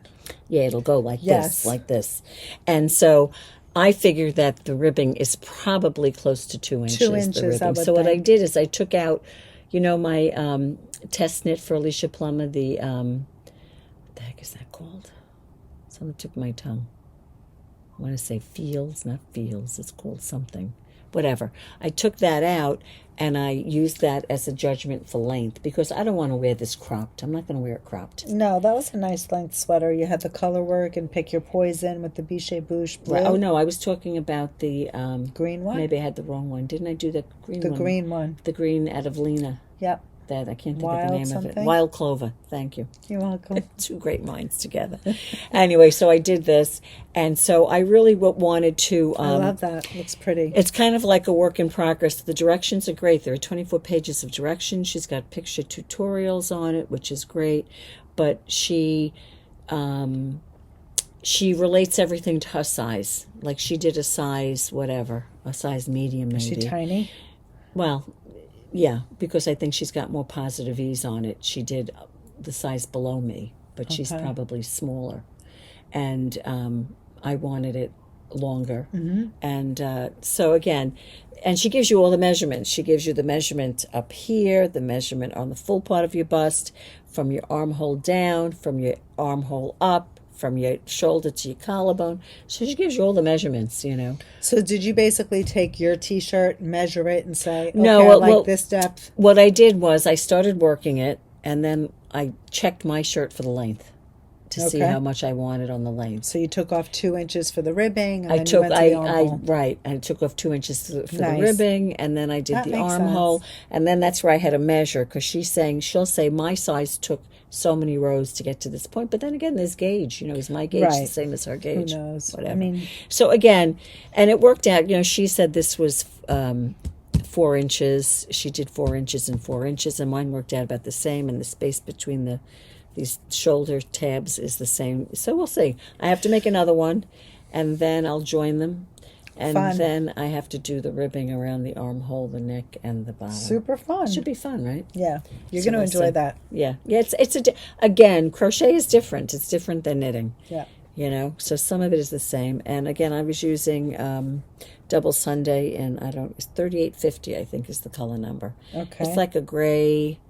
Yeah, it'll go like this, like this. And so I figured that the ribbing is probably close to 2 inches. 2 inches, the ribbing. So what I did is I took out, my test knit for Alicia Plummer, what the heck is that called? It's on the tip of my tongue. I want to say Fields, not Fields. It's called something. Whatever. I took that out, and I used that as a judgment for length, because I don't want to wear this cropped. I'm not going to wear it cropped. No, that was a nice length sweater. You had the color work and pick your poison with the Biche Bouche blue. Right. Oh, no, I was talking about the... green one? Maybe I had the wrong one. Didn't I do the green one? The green one. The green out of Lena. Yep. That I can't think Wild of the name something? of it. Wild Clover. Thank you. You're welcome. 2 great minds together. Anyway, so I did this, and so I really wanted to... I love that. Looks pretty. It's kind of like a work in progress. The directions are great. There are 24 pages of directions. She's got picture tutorials on it, which is great. But she relates everything to her size. Like she did a size whatever, a size medium maybe. Is she tiny? Well, yeah, because I think she's got more positive ease on it. She did the size below me, but she's probably smaller. And I wanted it longer. Mm-hmm. And so again, and she gives you all the measurements. She gives you the measurement up here, the measurement on the full part of your bust, from your armhole down, from your armhole up, from your shoulder to your collarbone. So she gives you all the measurements, So did you basically take your T-shirt, measure it, and say, okay, no, I like this depth? What I did was I started working it, and then I checked my shirt for the length to see how much I wanted on the length. So you took off 2 inches for the ribbing, and I then you went to the armhole. I took off 2 inches for Nice. the ribbing, and then I did That the makes armhole, sense. and then that's where I had to measure, because she'll say my size took so many rows to get to this point, but then again, there's gauge. Is my gauge the same as her gauge? Who knows? Whatever. I mean, so again, and it worked out. She said this was 4 inches. She did 4 inches and 4 inches, and mine worked out about the same. And the space between these shoulder tabs is the same. So we'll see. I have to make another one, and then I'll join them. And then I have to do the ribbing around the armhole, the neck, and the bottom. super fun. Should be fun, right? Yeah, you're going to enjoy that. Yeah. Again, crochet is different. It's different than knitting. Yeah. So some of it is the same. And again, I was using Double Sunday, and it's 3850, I think, is the color number. Okay. It's like a gray.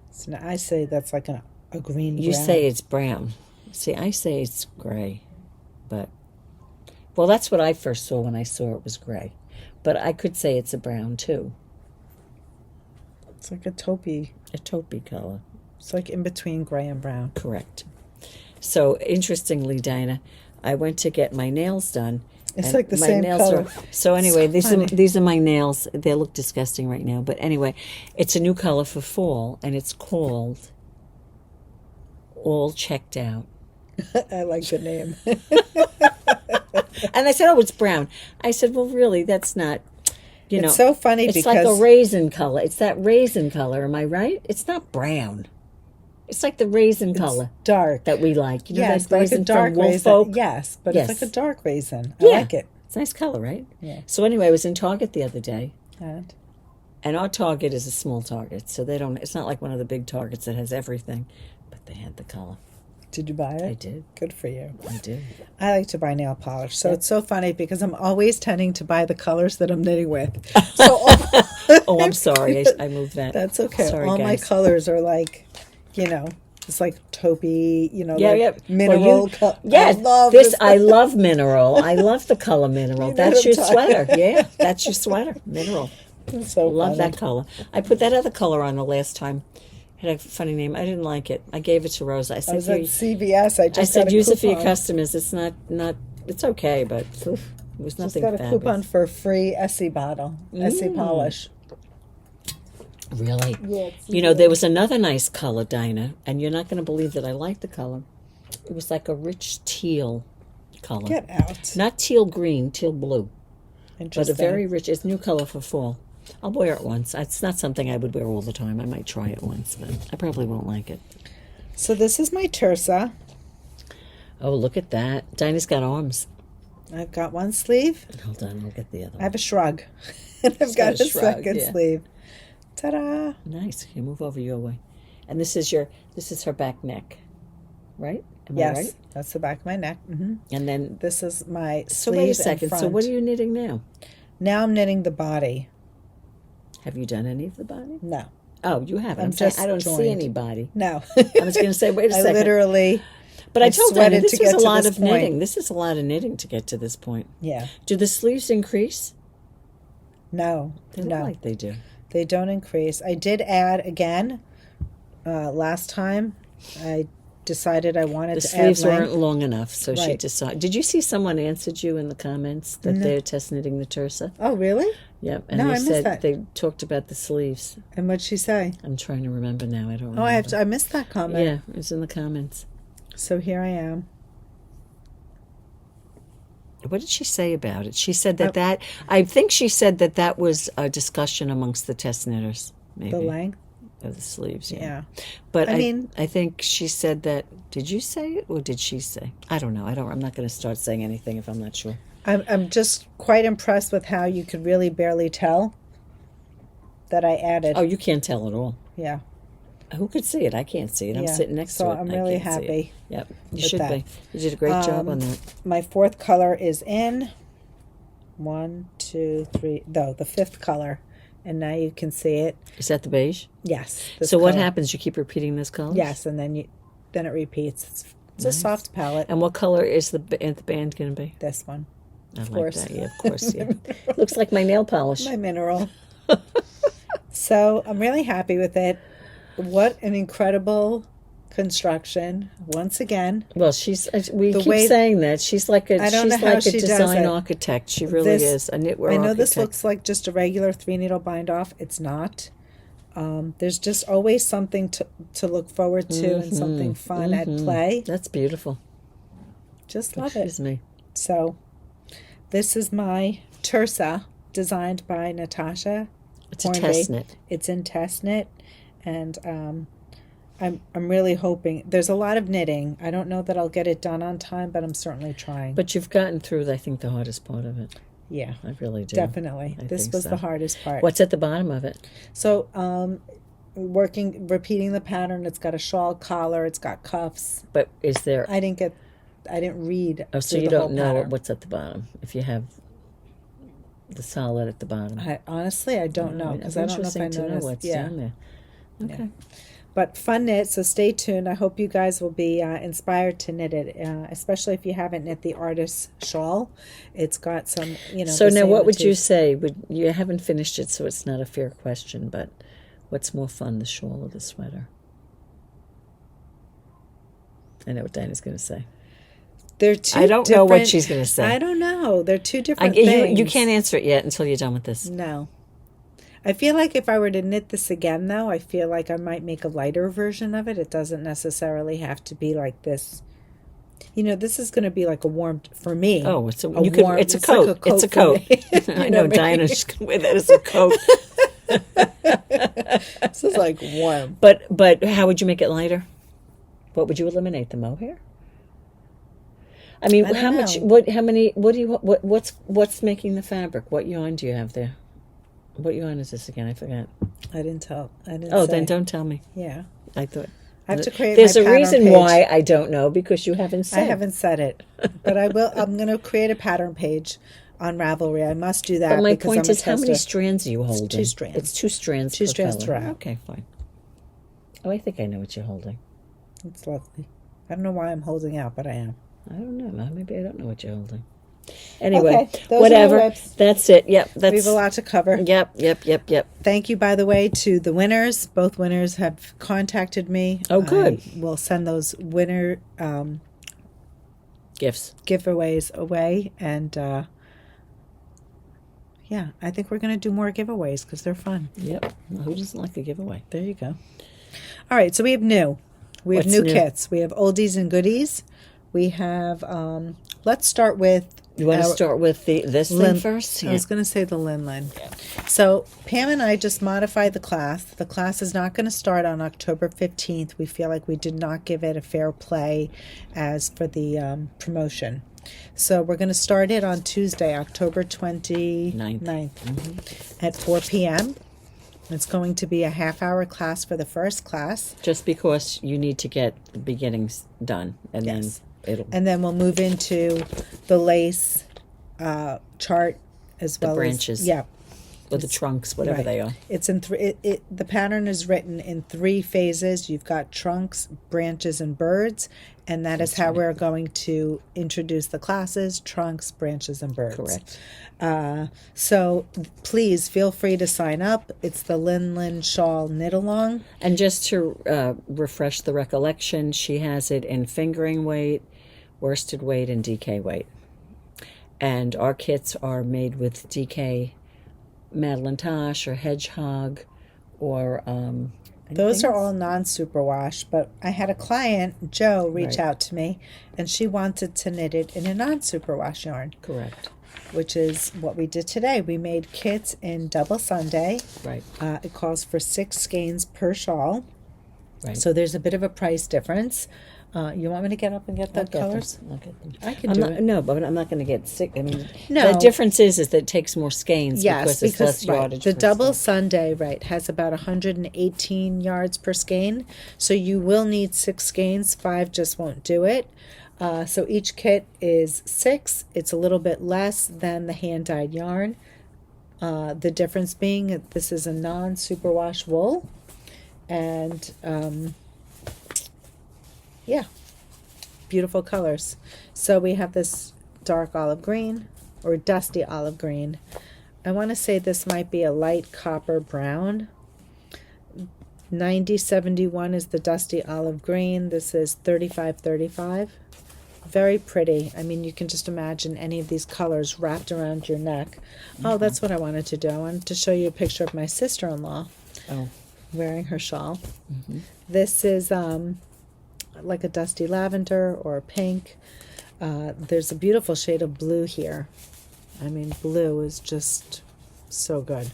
So now I say that's like a green. You brown. say it's brown. See, I say it's gray, but. Well, that's what I first saw when I saw it was gray. But I could say it's a brown, too. It's like a taupey. A taupey color. It's like in between gray and brown. Correct. So, interestingly, Dina, I went to get my nails done. It's like the same color. So anyway, So these are my nails. They look disgusting right now. But anyway, it's a new color for fall, and it's called All Checked Out. I like the name. And they said, it's brown. I said, well, really, that's not, It's so funny it's because... like a raisin color. It's that raisin color. Am I right? It's not brown. It's like the raisin color. Dark. That we like. Yes, that like a dark from Wolf raisin. Folk? Yes, but Yes. it's like a dark raisin. I Yeah. like it. It's a nice color, right? Yeah. So anyway, I was in Target the other day. And our Target is a small Target, so it's not like one of the big Targets that has everything, but they had the color. did you buy it? I did. Good for you. I did. I like to buy nail polish. So it's so funny because I'm always tending to buy the colors that I'm knitting with. So Oh, I'm sorry. I moved that. That's okay. Sorry, all my guys. colors are like, it's like taupey, mineral. Yes, I love mineral. I love the color mineral. You know That's what your I'm talking sweater. Yeah, that's your sweater, mineral. It's so Love funny. that color. I put that other color on the last time. It had a funny name. I didn't like it. I gave it to Rosa. I I was said, at CVS. I just got a use it for your coupon. customers. It's not. It's okay, but it was Just nothing got a fabulous. coupon for a free Essie bottle, Essie polish. Really? Yeah, You know, there was another nice color, Dina, and you're not going to believe that I like the color. It was like a rich teal color. Get out. Not teal green, teal blue. But a Interesting. very rich, it's new color for fall. I'll wear it once. It's not something I would wear all the time. I might try it once, but I probably won't like it. So this is my Tursa. Oh, look at that. Dinah's got arms. I've got one sleeve. Hold on, I'll get the other I one. have a shrug. And I've got a shrug, second yeah. sleeve. Ta-da. Nice. You move over your way. And this is her back neck, right? Am I Yes, right? that's the back of my neck. Mm-hmm. And then, This is my so sleeve wait a and second. So front. what are you knitting now? Now I'm knitting the body. Have you done any of the body? No. Oh, you haven't. I'm saying just I don't see joined. any body. No. I was going to say, wait a I second. literally, But I I told Dina sweated this to was get a to lot this of knitting. point. This is a lot of knitting to get to this point. yeah. Do the sleeves increase? No. They look No. like they do. They don't increase. I did add again last time. I decided I wanted The to sleeves add length. weren't long enough, so she Right. decided. Did you see someone answered you in the comments that they're test knitting the Tursa? Oh, really? Yep, and No, they I missed said that. they talked about the sleeves. And what'd she say? I'm trying to remember now. I don't remember. Oh, I missed that comment. Yeah, it was in the comments. So here I am. What did she say about it? She said that I think she said that was a discussion amongst the test knitters. Maybe The length. of the sleeves. Yeah. But I mean- I think she said that. Did you say it, or did she say? I don't know. I'm not going to start saying anything if I'm not sure. I'm just quite impressed with how you could really barely tell that I added. Oh, you can't tell at all. Yeah. Who could see it? I can't see it. I'm Yeah. sitting next So to it. I'm I really can't see it. happy Yep, you with should that. be. You did a great job on that. My fourth color is in. 1, 2, 3. No, the fifth color. And now you can see it. Is that the beige? Yes. This So what color. happens? You keep repeating this color? Yes, and then it repeats. It's Nice. a soft palette. And what color is the band going to be? This one. I like course. that. Yeah, of course. Yeah. Looks like my nail polish. My mineral. So I'm really happy with it. What an incredible construction. Once again. Well, we The keep way- saying that she's like a I don't know how she does design it. architect. She really is a knitwear I know architect. this looks like just a regular 3-needle bind off. It's not. There's just always something to look forward to and something fun at play. That's beautiful. Just love Excuse it. me. So this is my Tursa, designed by Natasja. It's a Hornby. test knit. It's in test knit, and I'm really hoping. There's a lot of knitting. I don't know that I'll get it done on time, but I'm certainly trying. But you've gotten through, I think, the hardest part of it. Yeah, I really do. definitely. I This think was so. the hardest part. What's at the bottom of it? So, repeating the pattern. It's got a shawl collar. It's got cuffs. But is there... I didn't read. Oh, so through you the whole don't know pattern. what's at the bottom, if you have the solid at the bottom. Honestly, I don't know because I don't know if I Interesting to know noticed. what's Yeah. down there. Okay. But fun knit, so stay tuned. I hope you guys will be inspired to knit it, especially if you haven't knit the artist's shawl. It's got some, So the now same what would you motifs. say? You haven't finished it, so it's not a fair question, but what's more fun, the shawl or the sweater? I know what Dinah's going to say. They're two I don't know what different- she's going to say. I don't know. They're two different things. You can't answer it yet until you're done with this. No. I feel like if I were to knit this again, though, I feel like I might make a lighter version of it. It doesn't necessarily have to be like this. This is going to be like a warm, for me. Oh, it's a warm, coat. like it's a coat. for I me. know Dinah's going to wear that as a coat. This is like warm. But how would you make it lighter? What would you eliminate, the mohair? I mean, I don't how know. much? What's making the fabric? What yarn do you have there? What yarn is this again? I forgot. I didn't tell. Oh, then don't tell me. Yeah. I thought. I have to create There's my a pattern reason page. why I don't know, because you haven't said. I haven't said it, but I will. I'm going to create a pattern page on Ravelry. I must do that. But my because point I'm a is, how many tester. strands are you holding? 2 strands. It's 2 strands. 2 per strands color. throughout. Okay, fine. Oh, I think I know what you're holding. It's lovely. I don't know why I'm holding out, but I am. I don't know. Maybe I don't know what you're holding. Anyway, Okay, those are whatever. our whips. That's it. Yep. We That's have a lot to cover. Yep. Thank you, by the way, to the winners. Both winners have contacted me. Oh, good. We'll send those winner Gifts. giveaways away. And yeah, I think we're going to do more giveaways because they're fun. Yep. Well, who doesn't like a giveaway? There you go. All right, so we have new. We have What's new new? kits. We have oldies and goodies. We have, let's start with... You want to start with this thing first? I was going to say the Lin-Lin. Yeah. So Pam and I just modified the class. The class is not going to start on October 15th. We feel like we did not give it a fair play as for the promotion. So we're going to start it on Tuesday, October 29th at 4 p.m. It's going to be a half-hour class for the first class. Just because you need to get the beginnings done. And Yes. then And then we'll move into the lace chart as well branches. as... Yeah. or the trunks, whatever Right. they are. It's in the pattern is written in 3 phases. You've got trunks, branches, and birds, and that is how we're going to introduce the classes: trunks, branches, and birds. Correct. So please feel free to sign up. It's the Lin-Lin Shawl Knit Along. And just to refresh the recollection, she has it in fingering weight, worsted weight, and DK weight. And our kits are made with DK Madeline Tosh or Hedgehog or... Those are all non-superwash, but I had a client, Joe, reach out to me, and she wanted to knit it in a non-superwash yarn. Correct. Which is what we did today. We made kits in double Sunday. Right. It calls for 6 skeins per shawl. Right. So there's a bit of a price difference. You want me to get up and get the I'll get colors? them. I'll get them. I can do it. No, but I'm not going to get sick. I mean, No. the difference is that it takes more skeins Yes, because it's less right, yardage. the per double skein. Sunday, has about 118 yards per skein. So you will need 6 skeins. 5 just won't do it. So each kit is 6. It's a little bit less than the hand-dyed yarn. The difference being that this is a non-superwash wool. And, yeah, beautiful colors. So we have this dark olive green or dusty olive green. I want to say this might be a light copper brown. 9071 is the dusty olive green. This is 3535. Very pretty. I mean, you can just imagine any of these colors wrapped around your neck. Oh, that's what I wanted to do. I wanted to show you a picture of my sister-in-law wearing her shawl. This is like a dusty lavender or a pink. There's a beautiful shade of blue here. I mean, blue is just so good.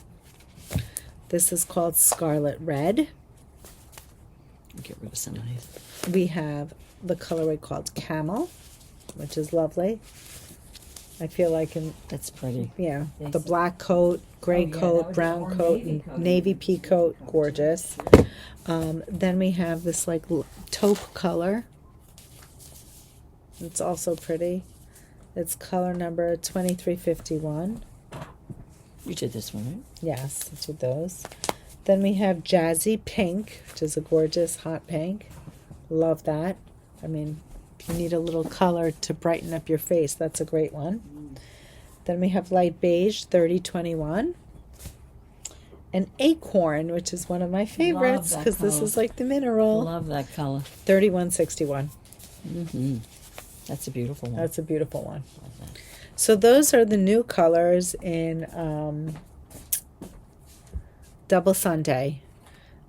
This is called Scarlet Red. Get rid of some of these. We have the colorway called Camel, which is lovely. I feel like That's pretty. the black coat, gray coat, brown coat, and navy pea coat, gorgeous. Then we have this like taupe color. It's also pretty. It's color number 2351. You did this one, right? Yes, I did those. Then we have Jazzy Pink, which is a gorgeous hot pink. Love that. I mean, if you need a little color to brighten up your face, that's a great one. Then we have Light Beige, 3021. And Acorn, which is one of my favorites because this is like the mineral. Love that color. 3161. That's a beautiful one. That's a beautiful one. Love that. So those are the new colors in Double Sunday.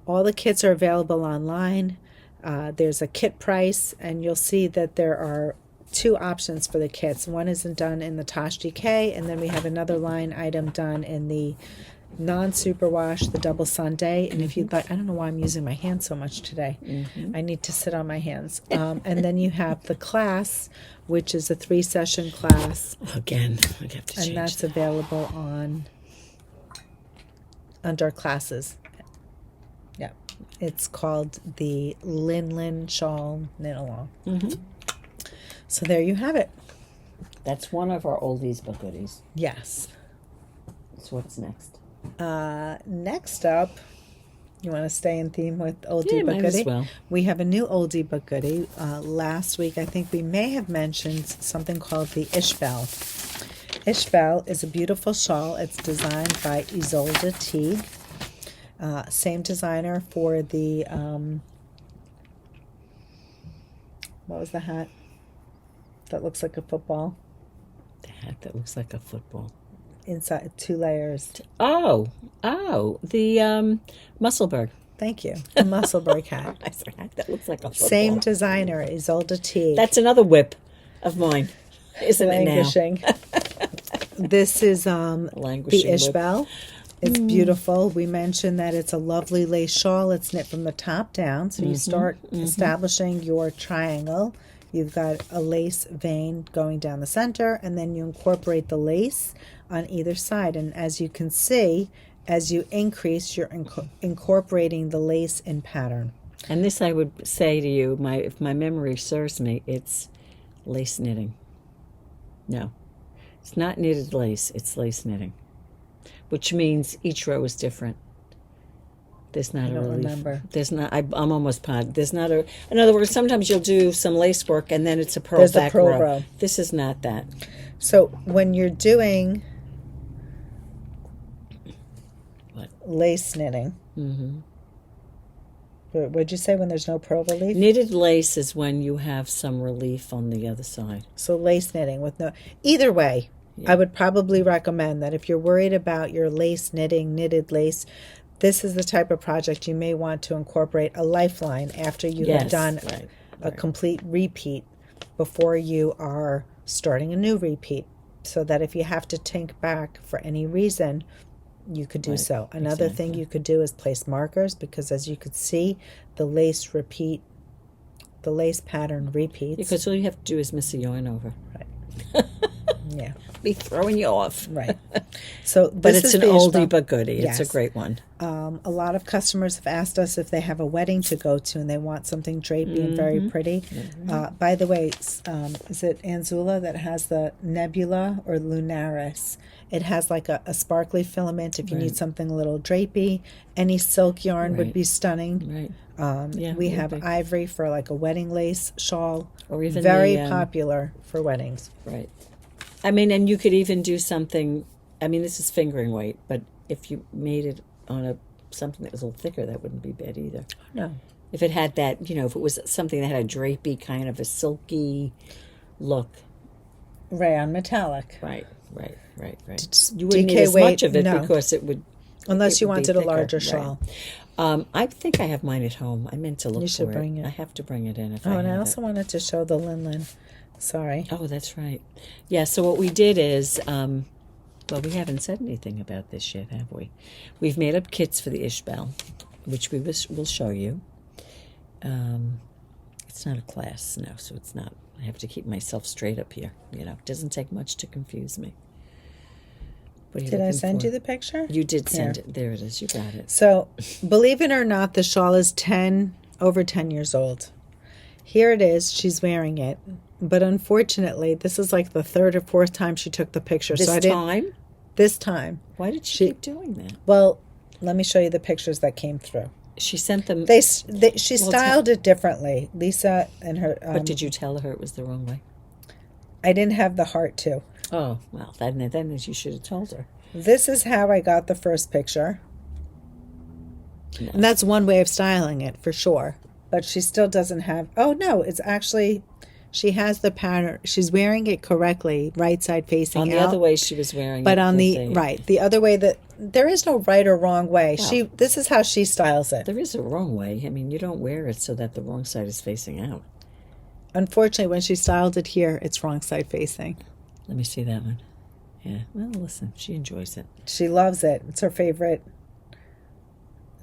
All the kits are available online. There's a kit price, and you'll see that there are 2 options for the kits. One isn't done in the Tosh DK, and then we have another line item done in the non-superwash, the Double Sunday. And if you'd like, I don't know why I'm using my hands so much today. I need to sit on my hands. And then you have the class, which is a 3-session class. Again, I'd have to change And that's that. available under classes. Yeah. It's called the Lin-Lin Shawl Knit Along. So there you have it. That's one of our oldies but goodies. Yes. So what's next? Next up, you want to stay in theme with oldie Yeah, but might as goodie? well. We have a new oldie but goodie. Last week, I think we may have mentioned something called the Ishbel. Ishbel is a beautiful shawl. It's designed by Ysolda Teague. Same designer for the, what was the hat that looks like a football? The hat that looks like a football. Inside, 2 layers. Oh, the Musselburgh. Thank you. A Musselburgh hat. Nice hat that looks like a football. Same designer, Ysolda Teague. That's another whip of mine, isn't Languishing. it now? This is the Languishing whip. Ishbel. It's beautiful. We mentioned that it's a lovely lace shawl. It's knit from the top down. So you start establishing your triangle. You've got a lace vein going down the center, and then you incorporate the lace on either side. And as you can see, as you increase, you're incorporating the lace in pattern. And this, I would say to you, if my memory serves me, it's lace knitting. No, it's not knitted lace. It's lace knitting, which means each row is different. There's not I a don't relief. remember. There's not. I'm almost positive. There's not a. In other words, sometimes you'll do some lace work and then it's a purl There's a back purl row. row. This is not that. So when you're doing What? lace knitting, what'd you say when there's no purl relief? Knitted lace is when you have some relief on the other side. So lace knitting with no. Either way, I would probably recommend that if you're worried about your lace knitting, knitted lace, this is the type of project you may want to incorporate a lifeline after you have done a complete repeat before you are starting a new repeat, so that if you have to think back for any reason, you could do so. Another thing you could do is place markers, because as you could see, the lace pattern repeats. Because all you have to do is miss a yarn over. Right. Yeah. Be throwing you off. Right. So, But it's an oldie but goodie. Yes. It's a great one. A lot of customers have asked us if they have a wedding to go to and they want something drapey and very pretty. By the way, is it Anzula that has the Nebula or Lunaris? It has like a sparkly filament if you need something a little drapey. Any silk yarn would be stunning. Right. We have ivory for like a wedding lace shawl. Or even very popular for weddings. Right. I mean, and you could even do something, I mean, this is fingering weight, but if you made it on something that was a little thicker, that wouldn't be bad either. No. If it had that, if it was something that had a drapey kind of a silky look. Rayon metallic. Right. You wouldn't need as much of it because it would... Unless you wanted a thicker. larger shawl. Right. I think I have mine at home. I meant to look for it. You should bring it. I have to bring it in if and I also wanted to show the Lin-Lin. Sorry. Oh, that's right. Yeah, so what we did is, we haven't said anything about this yet, have we? We've made up kits for the Ishbel, which we will show you. It's not a class, no, so it's not. I have to keep myself straight up here. It doesn't take much to confuse me. Did I send you the picture? You did send it. There it is. You got it. So, believe it or not, the shawl is over 10 years old. Here it is. She's wearing it. But unfortunately, this is like the third or fourth time she took the picture. This time. Why did she keep doing that? Well, let me show you the pictures that came through. She sent them... She styled it differently. Lisa and her... but did you tell her it was the wrong way? I didn't have the heart to. Oh, well, then you should have told her. This is how I got the first picture. No. And that's one way of styling it, for sure. But she still doesn't have... Oh, no, it's actually... She has the pattern. She's wearing it correctly, right side facing out. On the other way she was wearing it. But on the other way, that there is no right or wrong way. Well, this is how she styles it. There is a wrong way. I mean, you don't wear it so that the wrong side is facing out. Unfortunately, when she styled it here, it's wrong side facing. Let me see that one. Yeah. Well, listen, she enjoys it. She loves it. It's her favorite.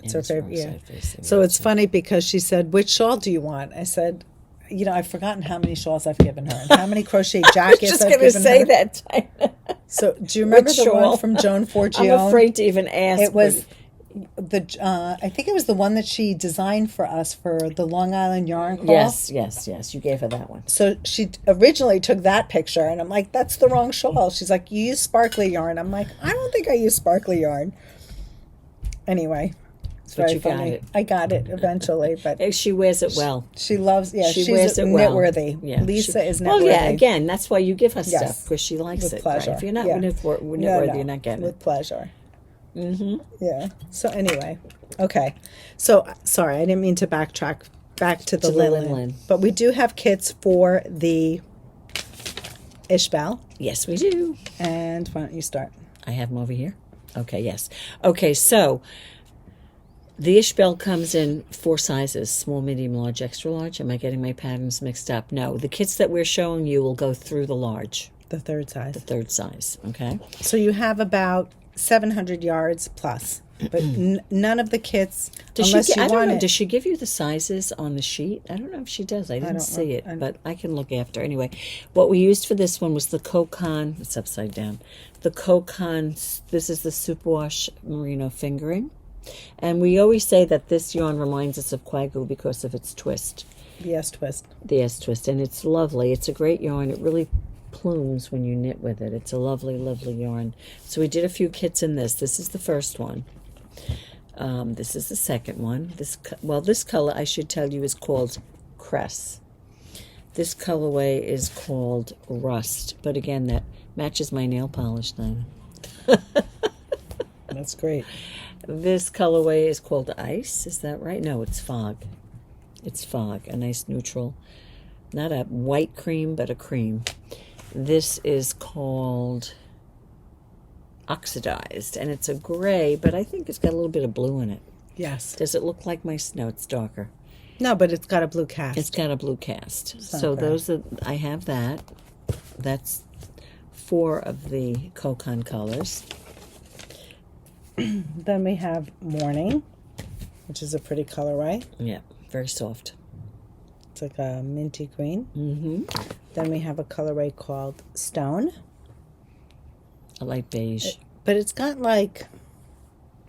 It's her favorite. Yeah. So it's funny because she said, "Which shawl do you want?" I said, I've forgotten how many shawls I've given her and how many crochet jackets I've given her. I was just going to say that. So do you remember the one from Joan Forgione? I'm afraid to even ask. It was I think it was the one that she designed for us for the Long Island Yarn Call. Yes. You gave her that one. So she originally took that picture, and I'm like, that's the wrong shawl. She's like, you use sparkly yarn. I'm like, I don't think I use sparkly yarn. Anyway, It's But very you got funny. it. I got it eventually, but She wears it well. she loves. Yeah, She she's wears it well. knitworthy. Yeah, Lisa is knitworthy. Well, yeah. Again, that's why you give her Yes. stuff because she likes With it. pleasure. Right? If you're not Yeah. knitworthy, you're not getting with it. pleasure. Mm-hmm. Yeah. So anyway, okay. So sorry, I didn't mean to backtrack back to the Lin-Lin. Lin-Lin. But we do have kits for the Ishbel. Yes, we do. And why don't you start? I have them over here. Okay, yes. Okay, so the Ishbel comes in 4 sizes: small, medium, large, extra large. Am I getting my patterns mixed up? No. The kits that we're showing you will go through the large, The third size. the 3rd size. Okay. So you have about 700 yards plus, but none of the kits, unless you I don't want know. it. Does she give you the sizes on the sheet? I don't know if she does. I didn't don't see know. it, but I can look after. Anyway, what we used for this one was the Kokon. It's upside down. The Kokon. This is the superwash merino fingering, and we always say that this yarn reminds us of Quagu because of its twist. The S twist. The S twist, and it's lovely. It's a great yarn. It really plumes when you knit with it. It's a lovely, lovely yarn. So we did a few kits in this. This is the first one. This is the second one. This color, I should tell you, is called Cress. This colorway is called Rust. But again, that matches my nail polish then. That's great. This colorway is called Ice. Is that right? No, it's Fog. It's Fog, a nice neutral. Not a white cream, but a cream. This is called Oxidized, and it's a gray, but I think it's got a little bit of blue in it. Yes. Does it look like my snow? It's darker. No, but it's got a blue cast. It's got a blue cast. So okay. those are, I have that. That's 4 of the Kokon colors. Then we have Morning, which is a pretty colorway. Yeah, very soft. It's like a minty green. Mm-hmm. Then we have a colorway called Stone. A light beige. But it's got like,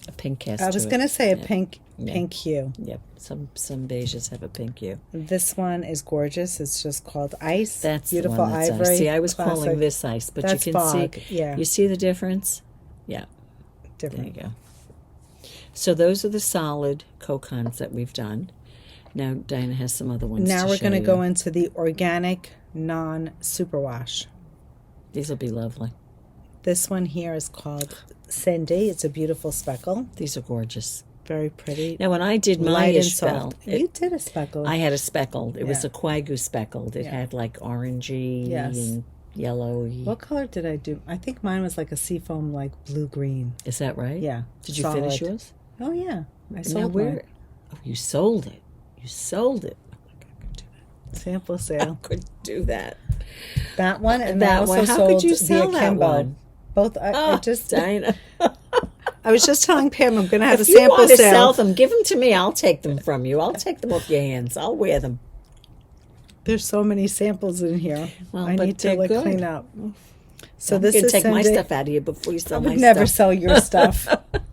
A pink cast. I was to going it. to say a Yeah. pink hue. Yep. Some beiges have a pink hue. This one is gorgeous. It's just called Ice. That's beautiful the one that's ivory. ice. See, I was classic. calling this ice, but That's you can fog. see. Yeah. You see the difference? Yeah. Different. There you go. So those are the solid Kokons that we've done. Now Dinah has some other ones. Now to we're show going to you. go into the organic non-superwash. These will be lovely. This one here is called Cindy. It's a beautiful speckle. These are gorgeous. Very pretty. Now when I did my Light and Ishbel, soft. You did a speckle. I had a speckled. It was Yeah. a Quagu speckled. It Yeah. had like orangey Yes. and yellowy. What color did I do? I think mine was like a seafoam, like blue-green. Is that right? Yeah. Did you finish Solid. yours? Oh, yeah. I Now sold where? mine. Oh, you sold it. You sold it. Oh my God, I could do that. Sample I sale. could do that. That one, and That I also one. How sold could you the sell that akimbo. one? Both. I Oh, just. Dinah. I was just telling Pam I'm going to have If a you sample want to sale. sell them, give them to me. I'll take them from you. I'll take them off your hands. I'll wear them. There's so many samples in here. Well, I but need to they're like good. clean up. So I'm this going to is take my Cindy. stuff out of you before you I sell my would never stuff. sell your stuff.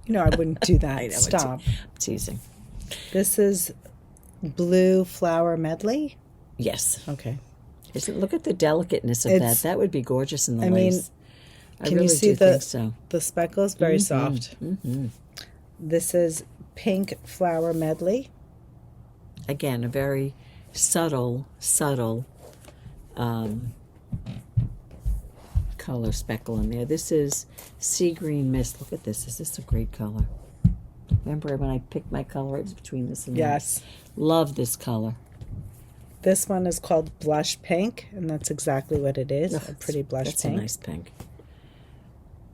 You know I wouldn't do that. I know, Stop. I'm teasing. This is Blue Flower Medley. Yes. Okay. Look at the delicateness of It's- that. That would be gorgeous in the I mean, lace. I can really you see do the think so. the speckles? Very soft. Mm-hmm. This is Pink Flower Medley. Again, a very subtle color speckle in there. This is Sea Green Mist. Look at this. Is this a great color? Remember when I picked my color? It was between this and that. Yes. Love this color. This one is called Blush Pink, and that's exactly what it is. A pretty blush That's pink. a nice pink.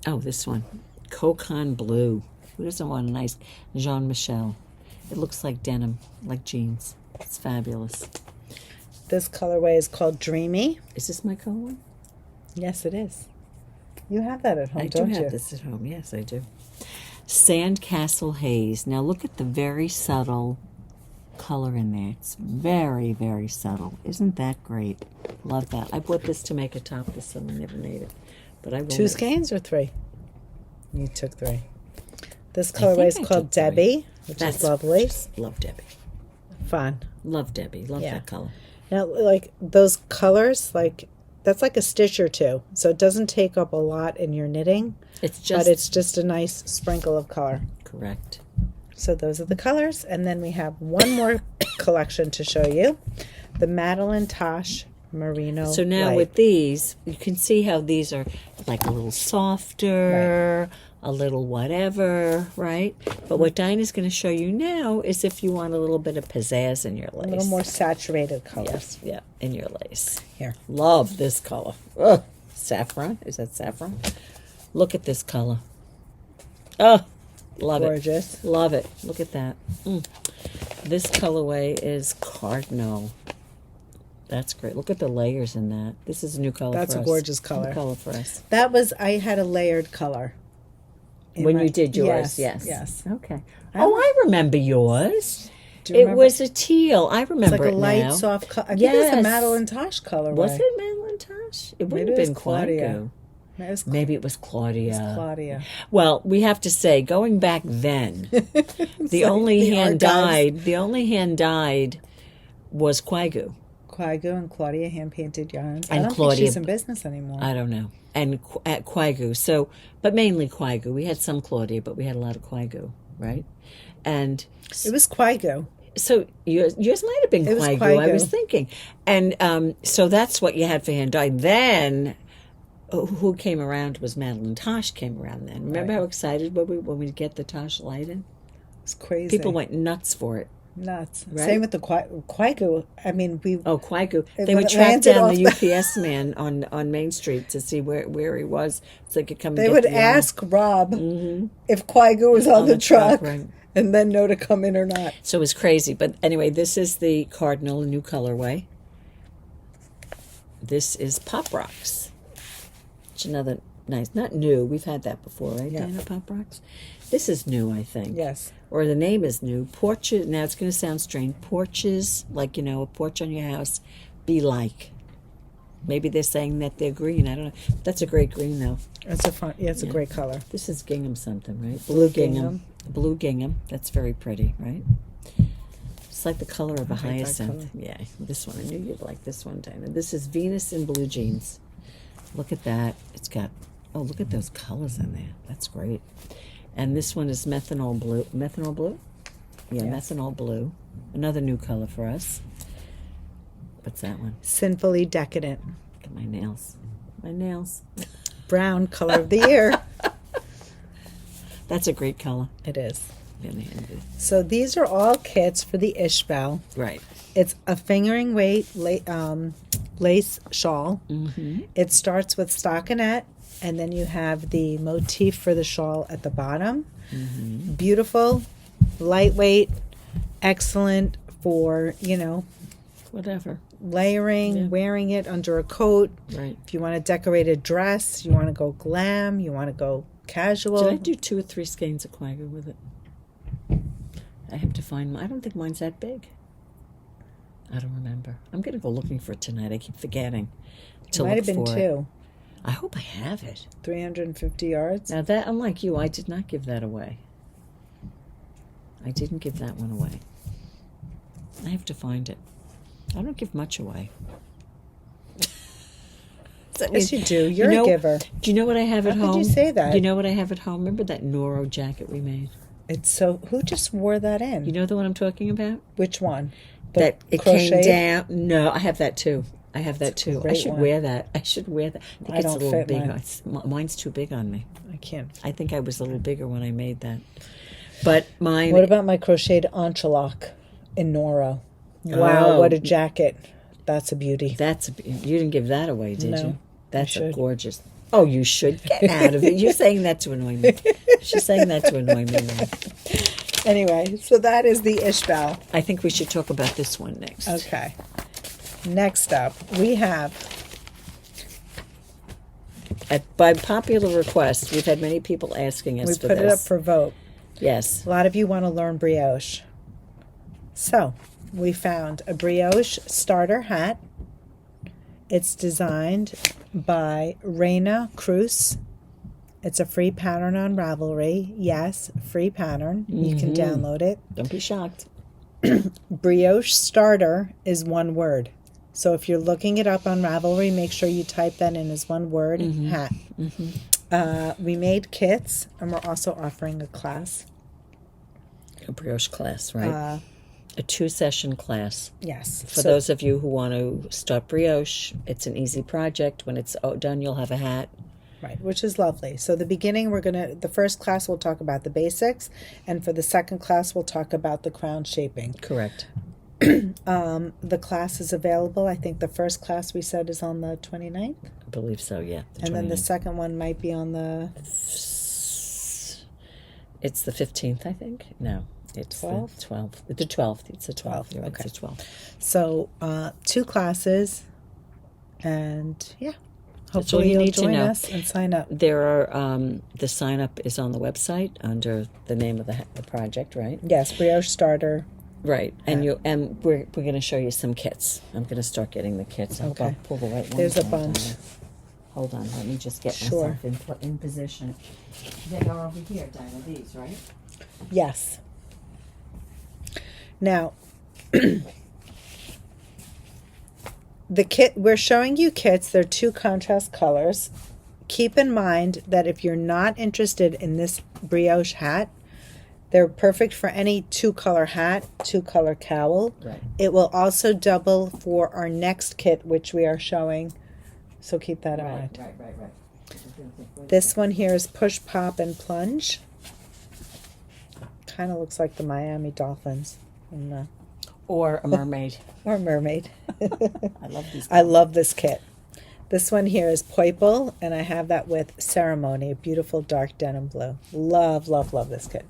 Oh, this one. Kokon Blue. Who doesn't want a nice Jean Michel? It looks like denim, like jeans. It's fabulous. This colorway is called Dreamy. Is this my color one? Yes, it is. You have that at home, I do don't have you? this at home. Yes, I do. Sandcastle Haze. Now look at the very subtle color in there. It's very, very subtle. Isn't that great? Love that. I bought this to make a top this summer. Never made it, but I will. 2 make- skeins or 3? You took 3. This I think colorway is I called took 3. Debbie, which That's is lovely. Love Debbie. Fun. Love Debbie. Love Yeah. that color. Now, like those colors, like that's like a stitch or 2, so it doesn't take up a lot in your knitting, It's just but it's just a nice sprinkle of color. correct. So those are the colors. And then we have one more collection to show you. The Madeline Tosh Merino. So now Light. with these, you can see how these are like a little softer, a little whatever, right? But what Dina's going to show you now is if you want a little bit of pizzazz in your lace. A little more saturated colors. Yeah, in your lace. Here. Love this color. Ugh. Saffron. Is that saffron? Look at this color. Oh, love Gorgeous. it. Love it. Look at that. This colorway is Cardinal. That's great. Look at the layers in that. This is a new color That's for us. a gorgeous color. New color for us. That was, I had a layered color. When you did yours, yes. Yes. Okay. I remember yours. Do you remember? It was a teal. I remember It's like a it light, now. soft color. I think Yes. it's a Madeline Tosh color. Was it Madeline Tosh? It wouldn't Maybe it have was been Claudia. Claudia. Maybe it was Claudia. Claudia. Well, we have to say, going back then, the only hand dyed. The only hand dyed was Quaigu. Quaigu and Claudia hand painted yarns. And I don't Claudia, think she's in business anymore. I don't know. And at Quaigu, so but mainly Quaigu. We had some Claudia, but we had a lot of Quaigu, right? And it was Quaigu. so yours might have been It was Quaigu. I Quaigu. was thinking, and so that's what you had for hand dyed. Then who came around was Madeline Tosh came around. Then remember how excited were we when we get the Tosh light in? It's crazy. People went nuts for it. Nuts. Right? Same with the Quaigu. I mean, Quaigu. They when would it track landed down off the UPS man on Main Street to see where he was, so they could come. They and would get the ask Rob if Quaigu was on the truck, right. and then know to come in or not. So it was crazy. But anyway, this is the Cardinal, a new colorway. This is Pop Rocks. It's another nice, not new. We've had that before, right? Yeah. Dina, Pop Rocks. This is new, I think. Yes. Or the name is new. Porches. Now it's going to sound strange. Porches, like a porch on your house, be like. Maybe they're saying that they're green. I don't know. That's a great green, though. It's a fun. Yeah, it's a great color. This is gingham something, right? Blue gingham. Blue gingham. That's very pretty, right? It's like the color of a like that hyacinth. Yeah, this one. I knew you'd like this one, Dina. This is Venus in blue jeans. Look at that. It's got, look at those colors in there. That's great. And this one is methanol blue. Methanol blue? Yeah, Yes. methanol blue. Another new color for us. What's that one? Sinfully decadent. Look at my nails. My nails. Brown color of the year. That's a great color. It is. Really envy. So these are all kits for the Ishbel. Right. It's a fingering weight lace shawl. Mm-hmm. It starts with stockinette, and then you have the motif for the shawl at the bottom. Mm-hmm. Beautiful, lightweight, excellent for, Whatever. layering, wearing it under a coat. Right. If you want to decorate a dress, you want to go glam, you want to go casual. Did I do 2 or 3 skeins of Quagga with it? I have to find I don't think mine's that big. I don't remember. I'm going to go looking for it tonight. I keep forgetting to Might look have been for 2. it. I hope I have it. 350 yards. Now that, unlike you, I did not give that away. I didn't give that one away. I have to find it. I don't give much away. Yes, you do. You're a giver. Do you know what I have at home? How could you say that? You know what I have at home? Remember that Noro jacket we made? It's so. Who just wore that in? You know the one I'm talking about? Which one? That it crocheted? came down. No, I have that too. I have that too. I great should one. wear that. I should wear that. I think I it's don't a little fit big. mine. Mine's too big on me. I can't. I think I was a little bigger when I made that. But mine. What about my crocheted entrelac in Noro? Wow, Oh. what a jacket! That's a beauty. You didn't give that away, did No, you? That's should. a gorgeous. Oh, you should get out of it. You're saying that to annoy me. She's saying that to annoy me now. Anyway, so that is the Ishbel. I think we should talk about this one next. Okay. Next up, we have. By popular request, we've had many people asking us We for put this. it up for vote. Yes. A lot of you want to learn brioche. So, we found a brioche starter hat. It's designed by Raina Kruus. It's a free pattern on Ravelry. Yes, free pattern. You can download it. Don't be shocked. Brioche starter is one word. So if you're looking it up on Ravelry, make sure you type that in as one word, hat. We made kits, and we're also offering a class. A brioche class, right? A 2-session class. Yes. For those of you who want to start brioche, it's an easy project. When it's done, you'll have a hat. Right, which is lovely. So the first class we'll talk about the basics, and for the second class we'll talk about the crown shaping. Correct. The class is available. I think the first class we said is on the 29th. I believe so, yeah. And then the second one might be on the... It's the 15th, I think. No, it's 12th? the 12th. The 12th. It's the 12th. You're right, Okay. it's the 12th. So 2 classes, and yeah. That's all Hopefully you you'll need to join know. us and sign up. There are, the sign up is on the website under the name of the project, right? Yes, BriocheStarter. Right, and we're going to show you some kits. I'm going to start getting the kits. Okay. I'll pull the right one. There's a bunch. Hold on, let me just get Sure. myself in position. They are over here, Dina, these, right? Yes. Now, the kit, we're showing you kits. They're 2 contrast colors. Keep in mind that if you're not interested in this brioche hat, they're perfect for any 2-color hat, 2-color cowl. Right. It will also double for our next kit, which we are showing. So keep that in mind. Right. This one here is push, pop, and plunge. Kind of looks like the Miami Dolphins. Or a mermaid. Or mermaid. I love these. I love this kit. This one here is Poiple, and I have that with Ceremony, a beautiful dark denim blue. Love, love, love this kit.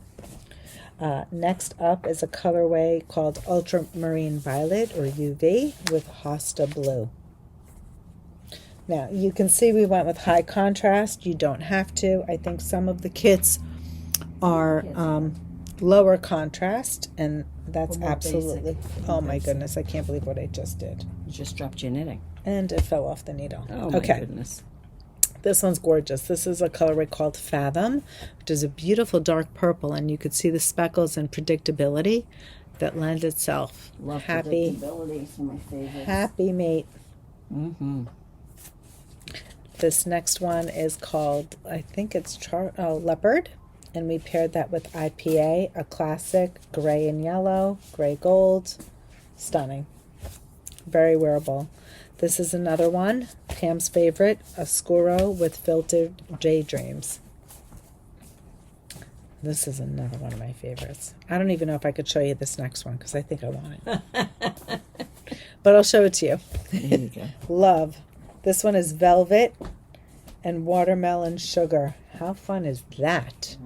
Next up is a colorway called Ultramarine Violet, or UV, with Hosta Blue. Now, you can see we went with high contrast. You don't have to. I think some of the kits are lower contrast, and that's more absolutely... basic. Oh, my goodness. I can't believe what I just did. You just dropped your knitting. And it fell off the needle. Oh, my goodness. This one's gorgeous. This is a colorway called Fathom, which is a beautiful dark purple, and you could see the speckles and predictability that lend itself. Love Happy, predictability. It's one of my favorites. happy mate. Mm-hmm. This next one is called, I think it's Leopard, and we paired that with IPA, a classic gray and yellow, gray gold. Stunning. Very wearable. This is another one, Pam's favorite, a Scuro with filtered daydreams. This is another one of my favorites. I don't even know if I could show you this next one because I think I want it. But I'll show it to you. There you go. Love. This one is Velvet and Watermelon Sugar. How fun is that?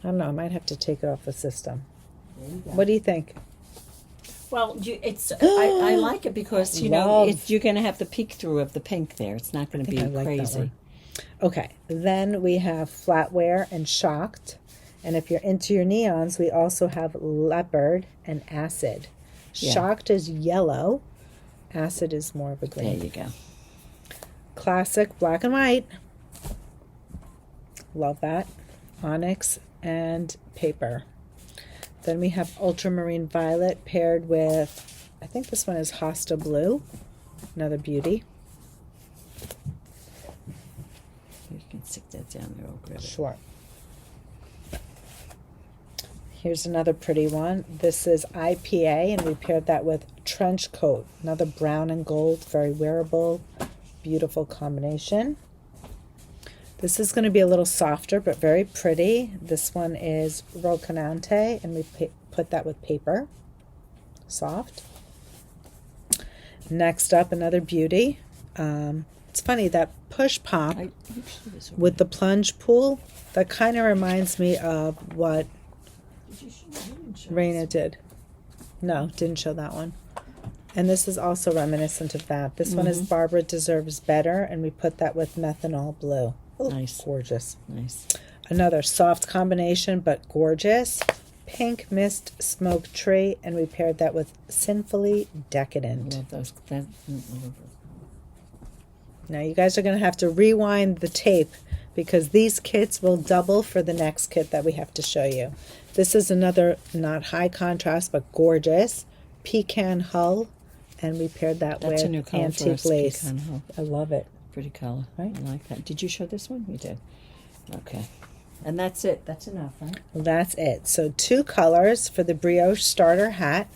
I don't know. I might have to take it off the system. What do you think? Well, I like it because, you're going to have the peek through of the pink there. It's not going to be I like that crazy. one. Okay. Then we have Flatwear and Shocked. And if you're into your neons, we also have Leopard and Acid. Yeah. Shocked is yellow. Acid is more of a green. There you go. Classic black and white. Love that. Onyx and Paper. Then we have Ultramarine Violet paired with, I think this one is Hosta Blue. Another beauty. You can stick that down there. I'll grab it. Sure. Here's another pretty one. This is IPA, and we paired that with Trench Coat. Another brown and gold, very wearable, beautiful combination. This is going to be a little softer, but very pretty. This one is Rocanante, and we put that with Paper. Soft. Next up, another beauty. It's funny, that push pop with the plunge pool, that kind of reminds me of what Raina did. No, didn't show that one. And this is also reminiscent of that. This one is Barbara Deserves Better, and we put that with Methanol Blue. Ooh, Nice. Gorgeous. Nice. Another soft combination, but gorgeous. Pink Mist Smoke Tree, and we paired that with Sinfully Decadent. Love those. Now you guys are going to have to rewind the tape because these kits will double for the next kit that we have to show you. This is another not high contrast but gorgeous pecan hull, and we paired that That's with a new color for antique us, lace. pecan hull. I love it. Pretty color. Right? I like that. Did you show this one? You did. Okay. And that's it. That's enough, right? That's it. So 2 colors for the Brioche Starter hat.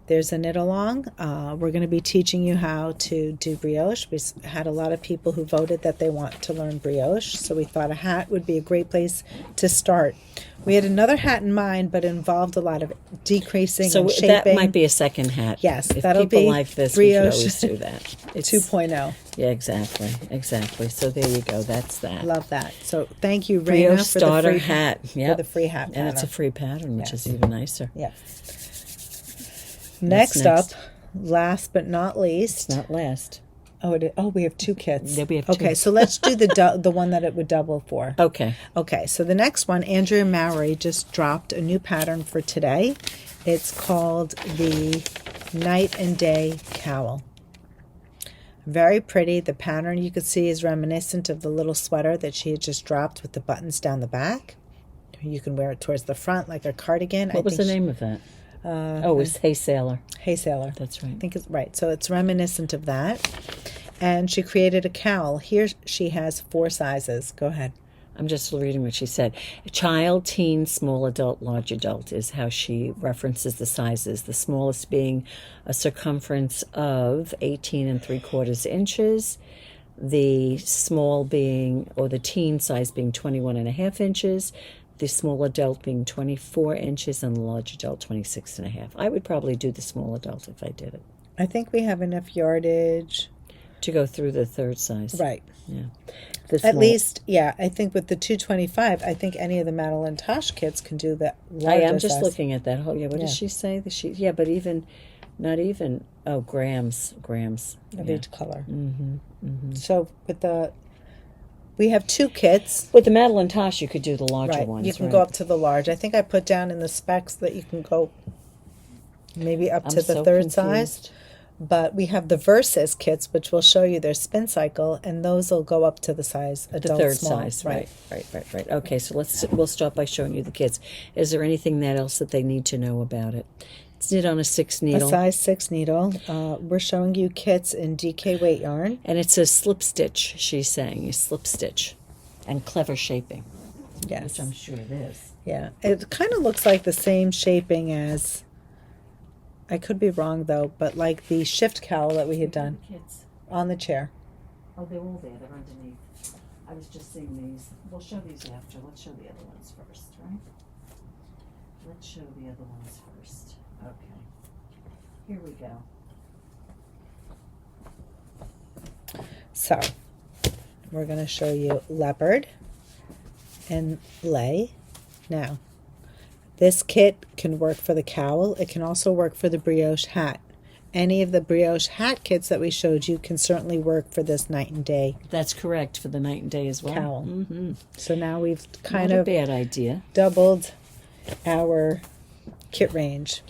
There's a knit along. We're going to be teaching you how to do brioche. We had a lot of people who voted that they want to learn brioche, so we thought a hat would be a great place to start. We had another hat in mind, but it involved a lot of decreasing and shaping. So that might be a second hat. Yes, if that'll people be like this, brioche we could always do that. It's 2.0. Yeah, exactly. So there you go. That's that. Love that. So thank you, Raina, Brioche for the starter free hat. For the free hat And it's a pattern. free pattern, which Yes. is even nicer. Yeah. Next up, last but not least. It's not last. We have 2 kits. Yeah, we have 2. Okay, so let's do the one that it would double for. Okay. Okay, so the next one, Andrea Mowry just dropped a new pattern for today. It's called the Night and Day Cowl. Very pretty. The pattern you can see is reminiscent of the little sweater that she had just dropped with the buttons down the back. You can wear it towards the front like a cardigan. What was the name of that? It was Hey Sailor. Hey Sailor. That's right. I think it's right. So it's reminiscent of that. And she created a cowl. Here she has 4 sizes. Go ahead. I'm just reading what she said. Child, teen, small adult, large adult is how she references the sizes. The smallest being a circumference of 18 3/4 inches. The small being, or the teen size being 21.5 inches. The small adult being 24 inches and the large adult 26.5. I would probably do the small adult if I did it. I think we have enough yardage to go through the 3rd size. Right. Yeah. At least, yeah, I think with the 225, I think any of the Madeline Tosh kits can do that. I am just size. looking at that. What does she say? But not even, grams. Of each color. So we have 2 kits. With the Madeline Tosh, you could do the larger ones. You can go up to the large. I think I put down in the specs that you can go maybe up to the 3rd size. But we have the Versus kits, which will show you their spin cycle, and those will go up to the size adult, the 3rd small. size. Right. Okay, so we'll start by showing you the kits. Is there anything else that they need to know about it? It's knit on a 6 needle. A size 6 needle. We're showing you kits in DK weight yarn. And it's a slip stitch, she's saying, a slip stitch. And clever shaping. Yes. Which I'm sure it is. Yeah. It kind of looks like the same shaping as, I could be wrong though, but like the shift cowl that we had done Kits. on the chair. Oh, they're all there. They're underneath. I was just seeing these. We'll show these after. Let's show the other ones first, right? Let's show the other ones first. Okay. Here we go. So, we're going to show you leopard and lay. Now, this kit can work for the cowl. It can also work for the brioche hat. Any of the brioche hat kits that we showed you can certainly work for this Night and Day. That's correct, for the Night and Day as well. Cowl. Mm-hmm. So now we've kind Not of a bad idea. doubled our kit range.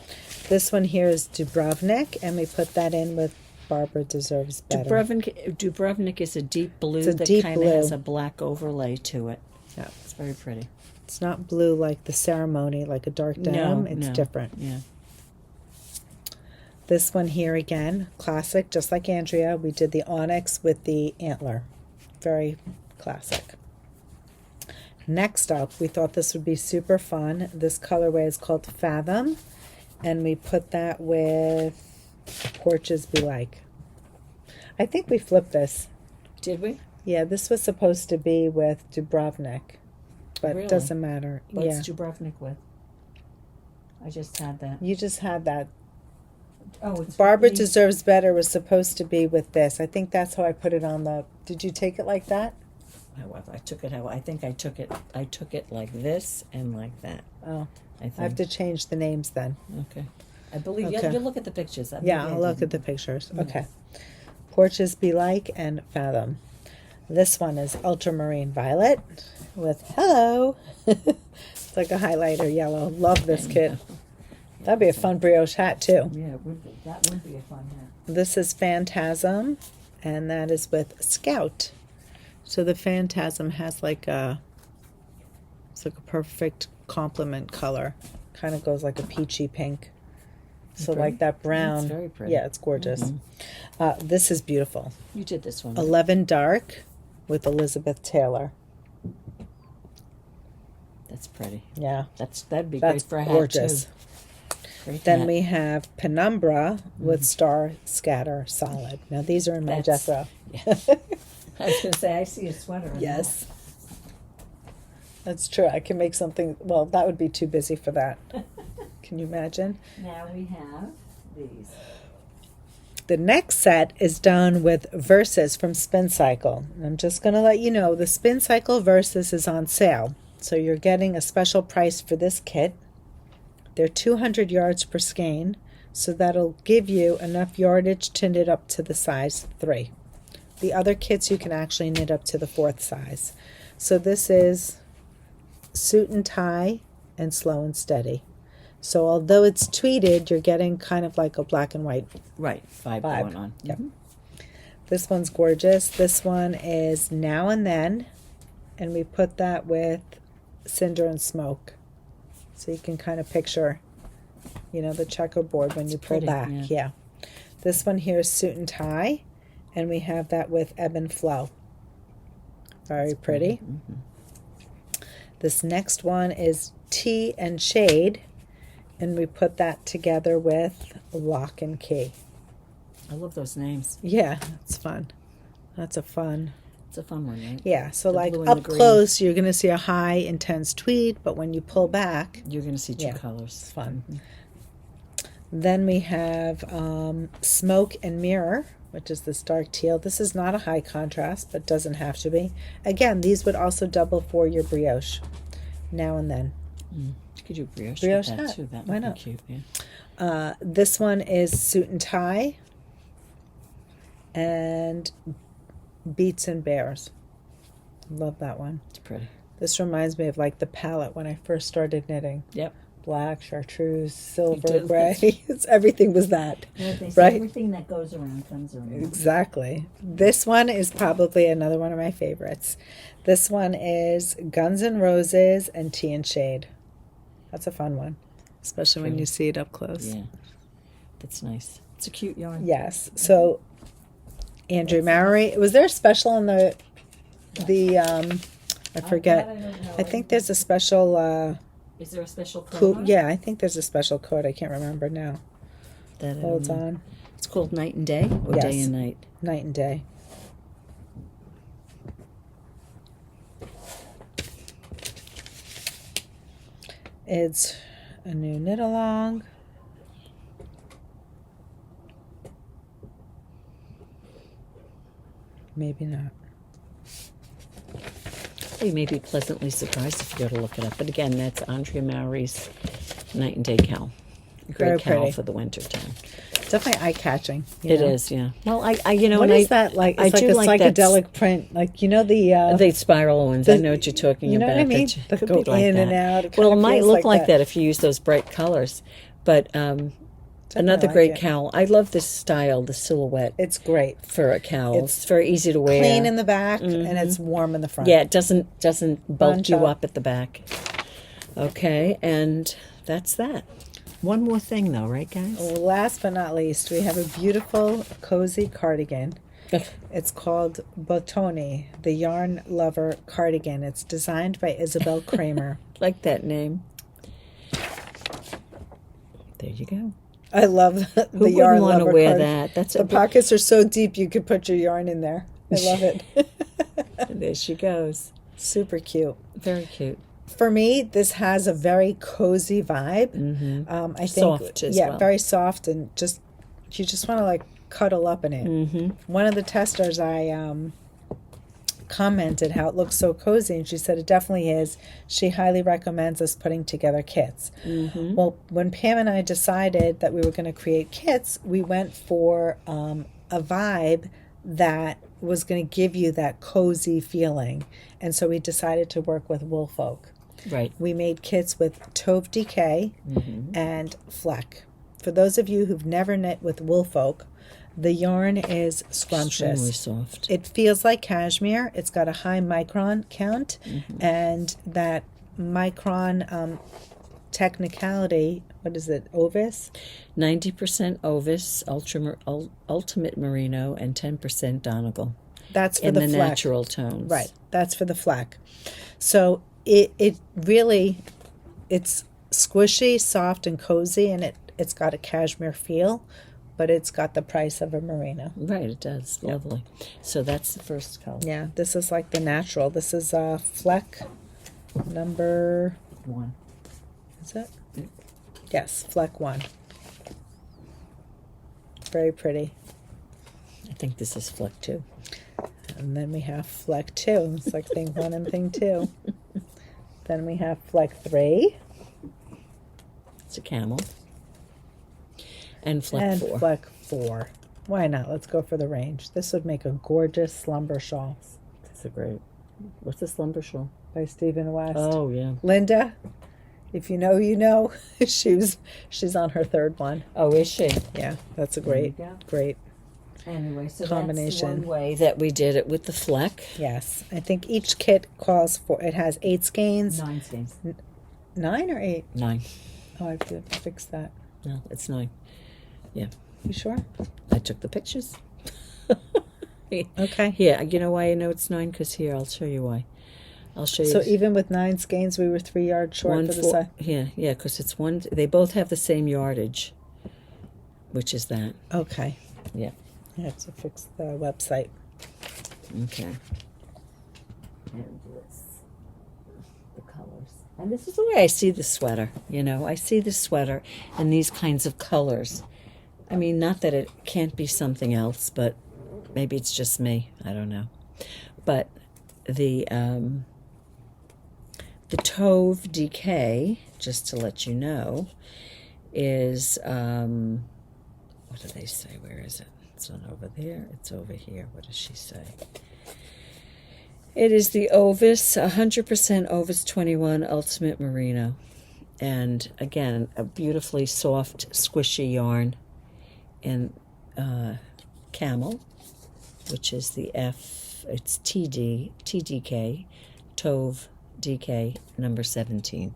This one here is Dubrovnik, and we put that in with Barbara Deserves Better. Dubrovnik is a deep blue It's a that deep kind of blue. has a black overlay to it. Yeah. It's very pretty. It's not blue like the ceremony, like a dark denim. It's different. Yeah. This one here again, classic, just like Andrea. We did the onyx with the antler. Very classic. Next up, we thought this would be super fun. This colorway is called Fathom, and we put that with Porches Be Like. I think we flipped this. Did we? Yeah, this was supposed to be with Dubrovnik, but Really? it doesn't matter. What's Dubrovnik with? I just had that. You just had that. Oh, it's Barbara really- Deserves Better was supposed to be with this. I think that's how I put it on the. Did you take it like that? I took it I think I took it like this and like that. Oh, I think. I have to change the names then. Okay. I believe Okay. you look at the pictures. Yeah, I'll look at the pictures. Okay. Porches Be Like and Fathom. This one is Ultramarine Violet with Hello. It's like a highlighter yellow. Love this kit. That'd be a fun brioche hat too. Yeah, that would be a fun hat. This is Phantasm, and that is with Scout. So the Phantasm has it's like a perfect complement color. Kind of goes like a peachy pink. So Pretty. like that brown. It's very pretty. Yeah, it's gorgeous. This is beautiful. You did this one. 11 Dark with Elizabeth Taylor. That's pretty. Yeah. That'd be That's great for a gorgeous. hat, too. Great Then hat. we have Penumbra with Star Scatter Solid. Now, these are in my Jethro. Yeah. I was going to say, I see a sweater. Yes. That's true. I can make something, well, that would be too busy for that. Can you imagine? Now we have these. The next set is done with Versus from Spin Cycle. And I'm just going to let you know the Spin Cycle Versus is on sale. So you're getting a special price for this kit. They're 200 yards per skein, so that'll give you enough yardage to knit up to the size 3. The other kits you can actually knit up to the 4th size. So this is Suit and Tie and Slow and Steady. So although it's tweeted, you're getting kind of like a black and white vibe going on. Yep. This one's gorgeous. This one is Now and Then, and we put that with Cinder and Smoke. So you can kind of picture, the checkerboard when you pull pretty, back. Yeah. This one here is Suit and Tie, and we have that with Ebb and Flow. Very pretty. This next one is Tea and Shade, and we put that together with Lock and Key. I love those names. Yeah, it's fun. It's a fun one, right? Yeah, so The like blue and up the green. close, you're going to see a high, intense tweed, but when you pull back, You're going to see two Yeah. colors. it's fun. Then we have Smoke and Mirror, which is this dark teal. This is not a high contrast, but doesn't have to be. Again, these would also double for your brioche. Now and Then. You could do brioche Brioche with that, hat. too. That Why would not? be cute, yeah. This one is Suit and Tie and Beats and Bears. Love that one. It's pretty. This reminds me of like the palette when I first started knitting. Yep. Black, chartreuse, silver, did. gray. Everything was that. Well, they say Right. everything that goes around comes around. Exactly. This one is probably another one of my favorites. This one is Guns N' Roses and Tea and Shade. That's a fun one, especially when True. you see it up close. Yeah. That's nice. It's a cute yarn. Yes. So, Andrea Mowry. Was there a special on the I forget. I don't know. I think there's a special Is there a special code? code. on it? Yeah, I think there's a special code. I can't remember now. That I don't Hold know. on. It's called Night and Day or Yes. Day and Night? Night and Day. It's a new knit along. Maybe not. You may be pleasantly surprised if you go to look it up. But again, that's Andrea Mowry's Night and Day Cowl. A Very great cowl pretty. for the winter time. Definitely eye-catching. It is, yeah. Well, I and What I, is that like? I It's like do a like that psychedelic print. Like, the spiral ones. I know what you're talking you know about. what I mean? That That could go be like in that. and out. It Well, it kinda might feels look like that. that if you use those bright colors. But another like great it. cowl. I love this style, the silhouette It's great. for a cowl. It's It's very easy to wear. Clean in the back and it's warm in the front. Yeah, it doesn't bulk Bunch you up. up at the back. Okay, and that's that. One more thing, though, right, guys? Last but not least, we have a beautiful, cozy cardigan. It's called Bottoni, the Yarn Lover Cardigan. It's designed by Isabel Kramer. Like that name. There you go. I love the Who Yarn wouldn't want to Lover wear cardigan. that? That's The pockets are so deep you could put your yarn in there. I love it. There she goes. Super cute. Very cute. For me, this has a very cozy vibe. I think Soft as well. very soft, and you just want to like cuddle up in it. One of the testers I commented how it looks so cozy, and she said it definitely is. She highly recommends us putting together kits. Well, when Pam and I decided that we were going to create kits, we went for a vibe that was going to give you that cozy feeling, and so we decided to work with Woolfolk. Right. We made kits with Tove Decay and Fleck. For those of you who've never knit with Woolfolk, the yarn is scrumptious. Extremely soft. It feels like cashmere. It's got a high micron count, and that micron technicality, what is it, Ovis? 90% Ovis, Ultimate Merino, and 10% Donegal. That's for in the the Fleck. natural tones. Right. That's for the Fleck. So it really, it's squishy, soft, and cozy, and it's got a cashmere feel, but it's got the price of a merino. Right, it does. Lovely. So that's the first color. Yeah, this is like the natural. This is Fleck number 1. Is it? Yes, Fleck 1. Very pretty. I think this is Fleck 2. And then we have Fleck 2. It's like thing 1 and thing 2. Then we have Fleck 3. It's a camel. And Fleck 4. And Fleck 4. Why not? Let's go for the range. This would make a gorgeous slumber shawl. That's a great. What's the slumber shawl? By Stephen West. Oh, yeah. Linda, if you know, you know. She's on her 3rd one. Oh, is she? Yeah, that's a great. Anyway, so combination. That's one way that we did it with the Fleck. Yes, I think each kit calls for. It has 8 skeins. 9 skeins. 9 or 8? 9. Oh, I have to fix that. No, it's 9. Yeah. You sure? I took the pictures. Okay. Yeah, you know why I know it's 9? Because here, I'll show you why. I'll show you. So even with 9 skeins, we were 3 yards short for the side. Yeah, because it's one. They both have the same yardage, which is that. Okay. Yeah. I have to fix the website. Okay. And the colors. And this is the way I see the sweater. You know, I see the sweater in these kinds of colors. I mean, not that it can't be something else, but maybe it's just me. I don't know. But the Tove DK, just to let you know, is what do they say? Where is it? It's not over there. It's over here. What does she say? It is the Ovis, 100% Ovis 21 Ultimate Merino. And again, a beautifully soft, squishy yarn in camel, which is the it's TDK, Tove DK number 17.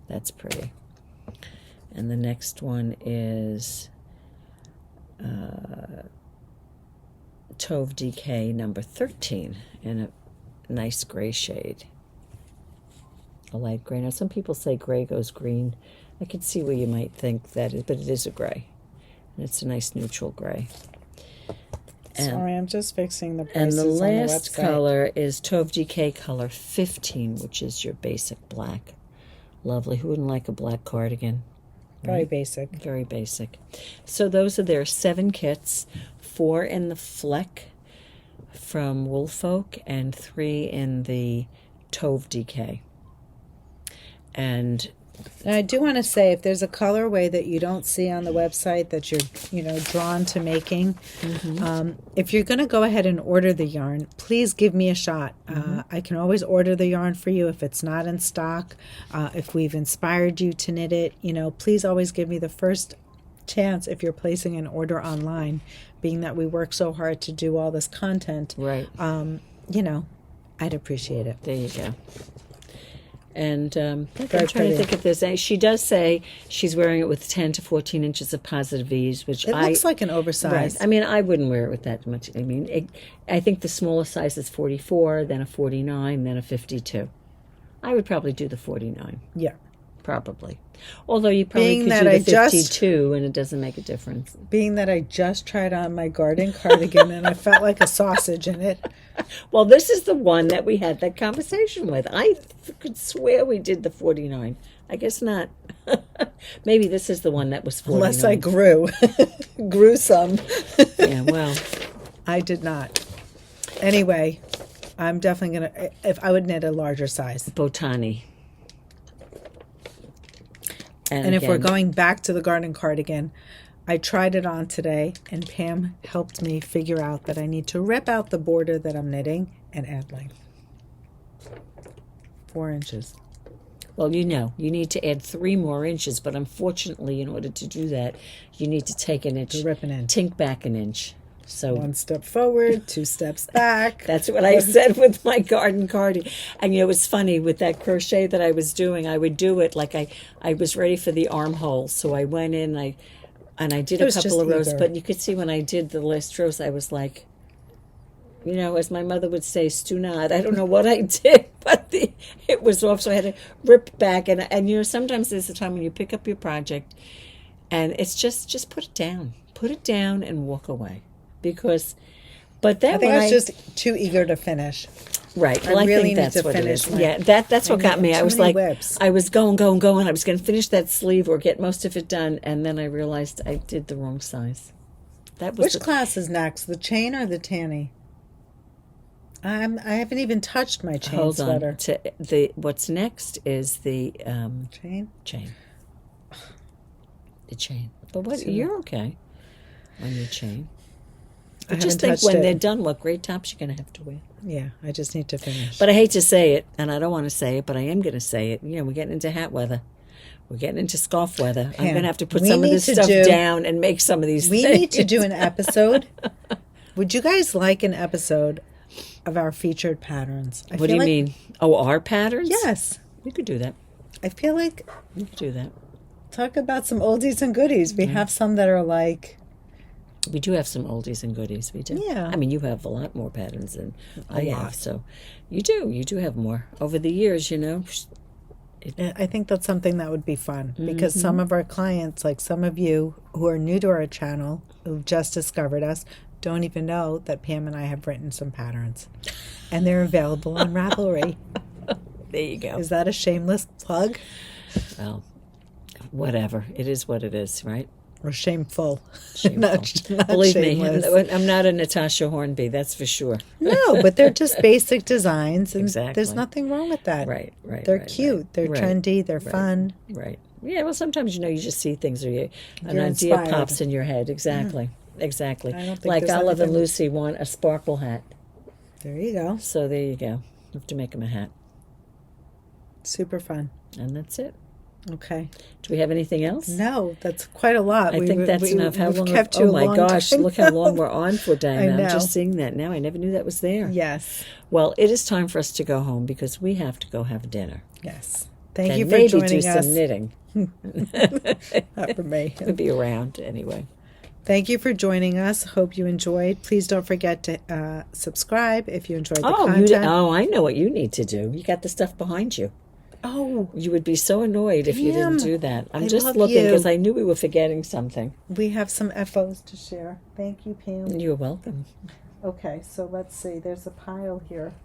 That's pretty. And the next one is Tove DK number 13 in a nice gray shade. A light gray. Now, some people say gray goes green. I could see where you might think that, but it is a gray. And it's a nice neutral gray. Sorry, I'm just fixing the And prices the on the last website. color is Tove DK color 15, which is your basic black. Lovely. Who wouldn't like a black cardigan? Very Right? basic. Very basic. So those are their 7 kits, 4 in the Fleck from Woolfolk and 3 in the Tove DK. And I do want to say, if there's a colorway that you don't see on the website that you're, drawn to making, if you're going to go ahead and order the yarn, please give me a shot. I can always order the yarn for you if it's not in stock. If we've inspired you to knit it, please always give me the first chance if you're placing an order online, being that we work so hard to do all this content. right, I'd appreciate it. there you go. And I'm Very trying pretty. to think if there's any. She does say she's wearing it with 10 to 14 inches of positive V's, which It looks like an oversized. Right. I mean, I wouldn't wear it with that much. I mean, I think the smallest size is 44, then a 49, then a 52. I would probably do the 49, Yeah. probably. Although you probably Being could that do I the just- 52, and it doesn't make a difference. Being that I just tried on my garden cardigan and I felt like a sausage in it. Well, this is the one that we had that conversation with. I could swear we did the 49. I guess not. Maybe this is the one that was 49. Unless I grew some. Yeah, well. I did not. Anyway, I'm definitely going to, if I would knit a larger size. Botani. And if we're again, going back to the garden cardigan, I tried it on today, and Pam helped me figure out that I need to rip out the border that I'm knitting and add length. 4 inches. well, you need to add 3 more inches, but unfortunately, in order to do that, you need to take an inch, To rip an inch. tink back an inch. So 1 step forward, 2 steps back. that's what I said with my garden cardigan. And it was funny with that crochet that I was doing. I would do it like I was ready for the armhole, so I went in and I did It a was couple just of rows. eager. But you could see when I did the last rows, I was like, as my mother would say, "Stu not." I don't know what I did, but it was off, so I had to rip back. And sometimes there's a time when you pick up your project, and it's just put it down. Put it down and walk away. But then I think I was just too eager to finish. Right. Well, I really think that's need to what finish it is. Yeah, that's what got me. I was like, whips. I was going. I was going to finish that sleeve or get most of it done, and then I realized I did the wrong size. That was Which class is next, the chain or the Tanne? I haven't even touched my chain sweater. What's next is the chain. The chain. But you're okay on your chain. I just think when they're done, what great tops you're going to have to wear. Yeah, I just need to finish. But I hate to say it, and I don't want to say it, but I am going to say it. We're getting into hat weather. We're getting into scarf weather. I'm going to have to put some of this stuff down and make some of these things. We need to do an episode. Would you guys like an episode of our featured patterns? What do you mean? Oh, our patterns? Yes. We could do that. I feel like... We could do that. Talk about some oldies and goodies. We have some that are like... We do have some oldies and goodies. We do. Yeah. I mean, you have a lot more patterns than I have. So you do. You do have more. Over the years, I think that's something that would be fun because some of our clients, like some of you who are new to our channel, who've just discovered us, don't even know that Pam and I have written some patterns. And they're available on Ravelry. There you go. Is that a shameless plug? Well, whatever. It is what it is, right? Or shameful. Not Believe shameless. Me, I'm not a Natasja Hornby, that's for sure. No, but they're just basic designs, and exactly. There's nothing wrong with that. Right. They're cute. They're trendy. They're fun. Right. Yeah, well, sometimes, you just see things or an idea pops in your head. Exactly. Exactly. Like Olive and Lucy want a sparkle hat. There you go. So there you go. You have to make them a hat. Super fun. And that's it. Okay. Do we have anything else? No, that's quite a lot. I think that's enough. How long? Kept you oh my gosh! Time. Look how long we're on for, Dina. I know. I'm just seeing that now. I never knew that was there. Yes. Well, it is time for us to go home because we have to go have dinner. Yes. Thank you for maybe joining do us. some knitting. Not for me. It'll be around anyway. Thank you for joining us. Hope you enjoyed. Please don't forget to subscribe if you enjoyed the content. I know what you need to do. You got the stuff behind you. Oh. You would be so annoyed if you didn't do that. I'm just love looking you. because I knew we were forgetting something. We have some FOs to share. Thank you, Pam. You're welcome. Okay, so let's see. There's a pile here.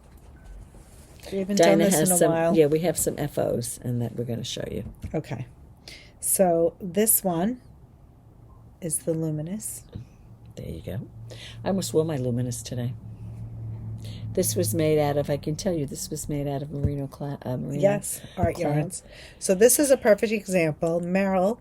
We haven't Dina done this has in a while. Yeah, we have some FOs, and that we're going to show you. Okay. So this one is the Luminous. There you go. I almost wore my Luminous today. This was made out of, I can tell you, this was made out of merino Yes, art yarns. So this is a perfect example. Meryl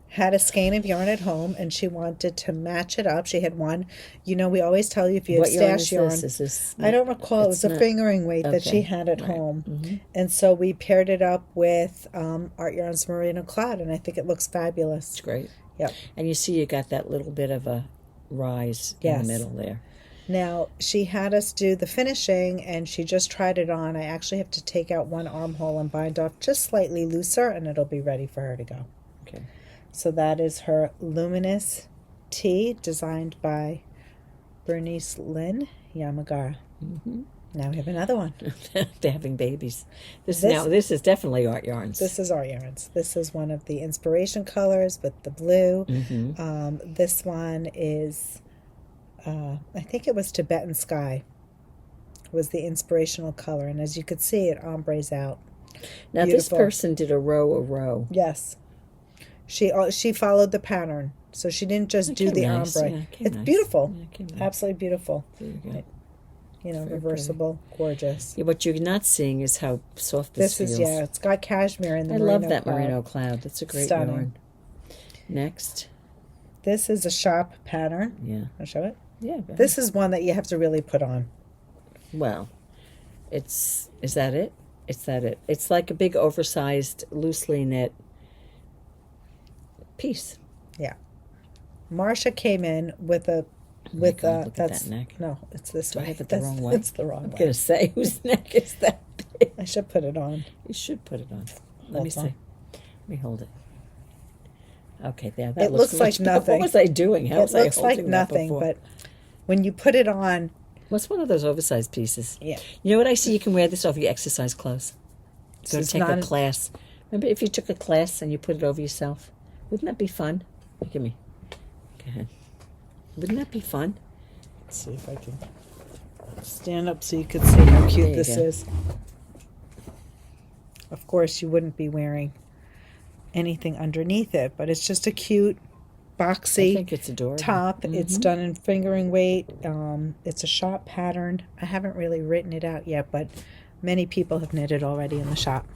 had a skein of yarn at home, and she wanted to match it up. She had one. We always tell you if you have stash yarn. Is this I don't recall. It was a fingering weight that she had at home. Mm-hmm. And so we paired it up with Art Yarns Merino Clad, and I think it looks fabulous. It's great. Yep. And you see you got that little bit of a rise in the middle there. Now, she had us do the finishing, and she just tried it on. I actually have to take out one armhole and bind off just slightly looser, and it'll be ready for her to go. Okay. So that is her Luminos Tee, designed by Bernice Lin Yamagara. Mm-hmm. Now we have another one. They're having babies. This is definitely Art Yarns. This is Art Yarns. This is one of the inspiration colors with the blue. Mm-hmm. This one is... I think it was Tibetan Sky was the inspirational color, and as you could see, it ombres out. Now Beautiful. This person did a row. Yes, she followed the pattern, so she didn't just do the ombre. Yeah, it's nice. beautiful, Yeah, nice. Absolutely beautiful. There you go. Very reversible, gorgeous. Yeah, what you're not seeing is how soft this feels. It's got cashmere in the merino. I love that merino cloud. That's a great yarn. Next, this is a shop pattern. Yeah, I'll show it. Yeah, this is one that you have to really put on. Well, is that it? It's like a big oversized, loosely knit piece. Yeah. Marcia came in with a look at that neck. No, it's this way. I have it the wrong way? It's the wrong way. I'm gonna say whose neck is that big? I should put it on. You should put it on. Let me see. On. Let me hold it. Okay, there. It looks like nothing. What was I doing? How was I holding like nothing, that before? but when you put it on, What's one of those oversized pieces? Yeah. You know what I see? You can wear this over your exercise clothes. Go It's take not a class. Remember if you took a class and you put it over yourself? Wouldn't that be fun? Look at me. Go ahead. Wouldn't that be fun? Let's see if I can stand up so you can see how cute this go. is. Of course, you wouldn't be wearing anything underneath it, but it's just a cute, boxy I think it's adorable. top. It's done in fingering weight. It's a shop pattern. I haven't really written it out yet, but many people have knitted already in the shop.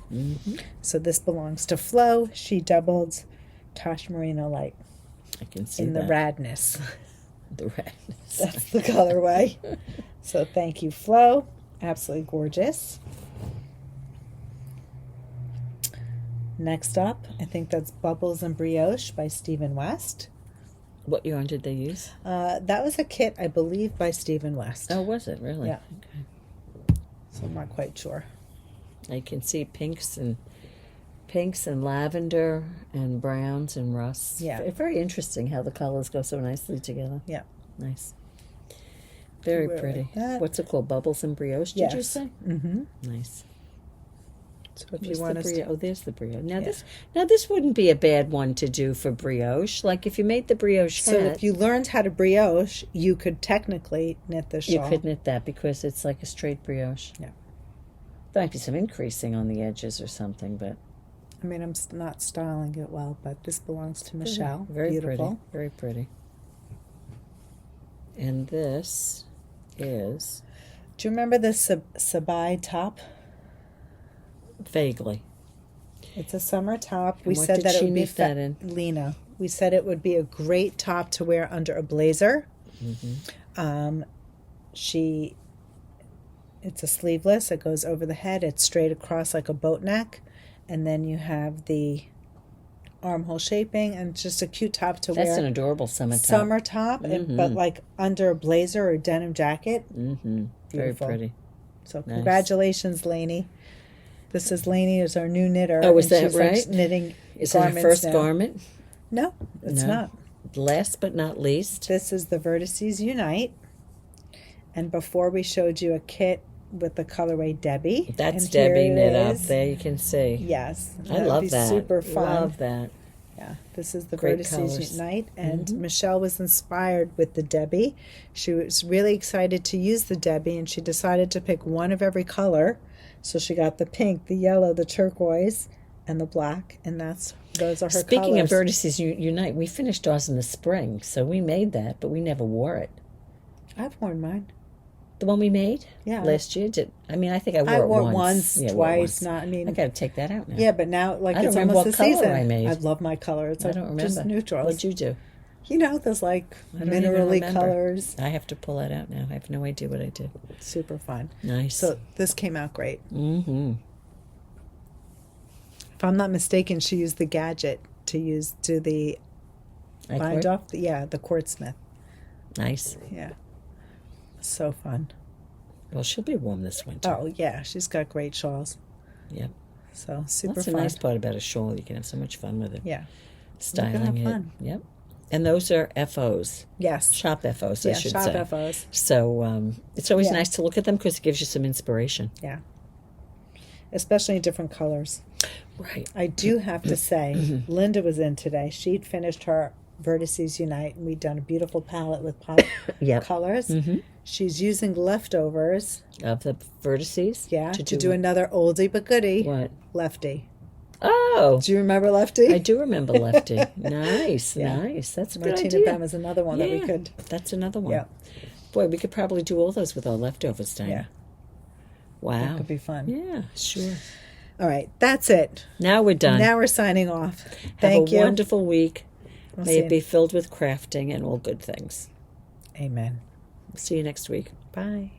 So this belongs to Flo. She doubled Tosh Merino Light I can see in that. the radness. The redness. That's the colorway. So thank you, Flo. Absolutely gorgeous. Next up, I think that's Bubbles and Brioche by Stephen West. What yarn did they use? That was a kit, I believe, by Stephen West. Oh, was it really? Yeah. Okay. So I'm not quite sure. I can see pinks and lavender and browns and rusts. Yeah. Very interesting how the colors go so nicely together. Yeah. Nice. Very Wear pretty. like that. What's it called? Bubbles and Brioche, did you Yes. say? Mm-hmm. Nice. So if Where's you want the us brioche? Oh, there's the brioche. Now Yeah. this wouldn't be a bad one to do for brioche. Like if you made the brioche So hat, if you learned how to brioche, you could technically knit the you shawl. could knit that because it's like a straight brioche. Yeah. There might be some increasing on the edges or something, but I mean, I'm not styling it well, but this belongs to Michelle. very Beautiful. pretty. Very pretty. And this is Do you remember the Sabai top? vaguely. It's a summer top. We And what said did that she it would be knit that in? Lena. We said it would be a great top to wear under a blazer. It's a sleeveless. It goes over the head. It's straight across like a boat neck, and then you have the armhole shaping, and it's just a cute top to That's wear. an adorable summer top. Summer top, but like under a blazer or denim jacket. Mm-hmm. Very Beautiful. pretty. So Nice. Congratulations, Lainey. This is Lainey, is our new knitter. Oh, is and that she's, like, right? knitting Is it her garments first now. garment? No, it's No. not. Last but not least. This is the Vertices Unite. And before we showed you a kit with the colorway Debbie. That's and here Debbie it knit up is. there. You can see. Yes. I That would love be that. Super fun. Love that. Yeah, this is the Great Vertices colors. Unite, and Michelle was inspired with the Debbie. She was really excited to use the Debbie, and she decided to pick one of every color. So she got the pink, the yellow, the turquoise, and the black, and those are her Speaking colors. of Vertices Unite, we finished ours in the spring, so we made that, but we never wore it. I've worn mine. The one we made Yeah. last year? I think I wore I it wore once. once, Yeah, I wore it twice. once. Not. I mean, I got to take that out now. yeah, but now like I don't it's remember almost what the color season. I made. I love my color. It's I like don't remember. just neutrals. What'd you do? You know, those like I don't even minerally remember. colors. I have to pull that out now. I have no idea what I did. Super fun. Nice. So this came out great. Mm-hmm. If I'm not mistaken, she used the gadget to do the bind off. The quartzsmith. Nice. Yeah. So fun. Well, she'll be warm this winter. Oh yeah, she's got great shawls. Yep. So super That's fun. the nice part about a shawl. You can have so much fun with it. Yeah. Styling have it. fun. Yep. And those are FOs. Yes. Shop FOs, I Yeah. should Shop say. FOs. So it's always Yeah. nice to look at them because it gives you some inspiration. Yeah. Especially in different colors. Right. I do have to say, Linda was in today. She'd finished her Vertices Unite, and we'd done a beautiful palette with pop Yep. colors. Mm-hmm. She's using leftovers, Of the vertices? to do another oldie but goodie, What? Lefty. Oh, Do you remember Lefty? I do remember Lefty. Nice, Yeah. nice. That's a good Martina idea. Bam is another one that we Yeah. could. That's another one. Yeah. Boy, we could probably do all those with our leftovers, Diana. Yeah. Wow. That could be fun. Yeah, sure. All right, that's it. Now we're done. Now we're signing off. Have Thank a you. wonderful week. We'll May see it you. be filled with crafting and all good things. Amen. See you next week. Bye.